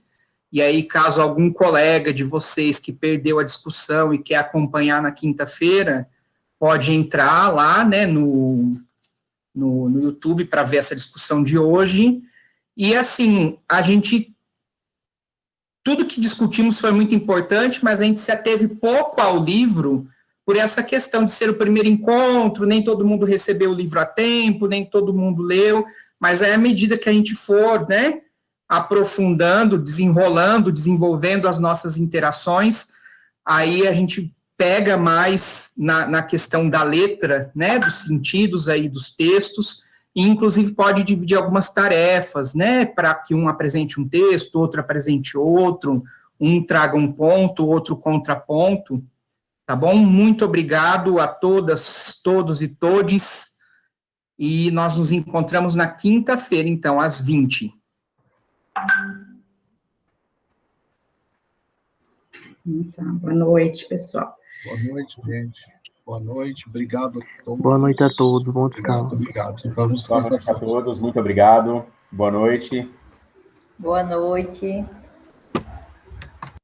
e aí, caso algum colega de vocês que perdeu a discussão e quer acompanhar na quinta-feira, pode entrar lá, né, no YouTube para ver essa discussão de hoje. E, assim, tudo que discutimos foi muito importante, mas a gente se ateve pouco ao livro por essa questão de ser o primeiro encontro, nem todo mundo recebeu o livro a tempo, nem todo mundo leu, mas aí, à medida que a gente for, né, aprofundando, desenrolando, desenvolvendo as nossas interações, aí a gente pega mais na questão da letra, né, dos sentidos aí dos textos, e inclusive pode dividir algumas tarefas, né, para que um apresente um texto, outro apresente outro, um traga um ponto, outro contraponto, tá bom? Muito obrigado a todas, todos e todes, e nós nos encontramos na quinta-feira, então, às 20h. Então, boa noite, pessoal. Boa noite, gente. Boa noite, obrigado a todos. Boa noite a todos, bom descanso. Obrigado. Vamos Boa noite a todos, muito obrigado. Boa noite. Boa noite.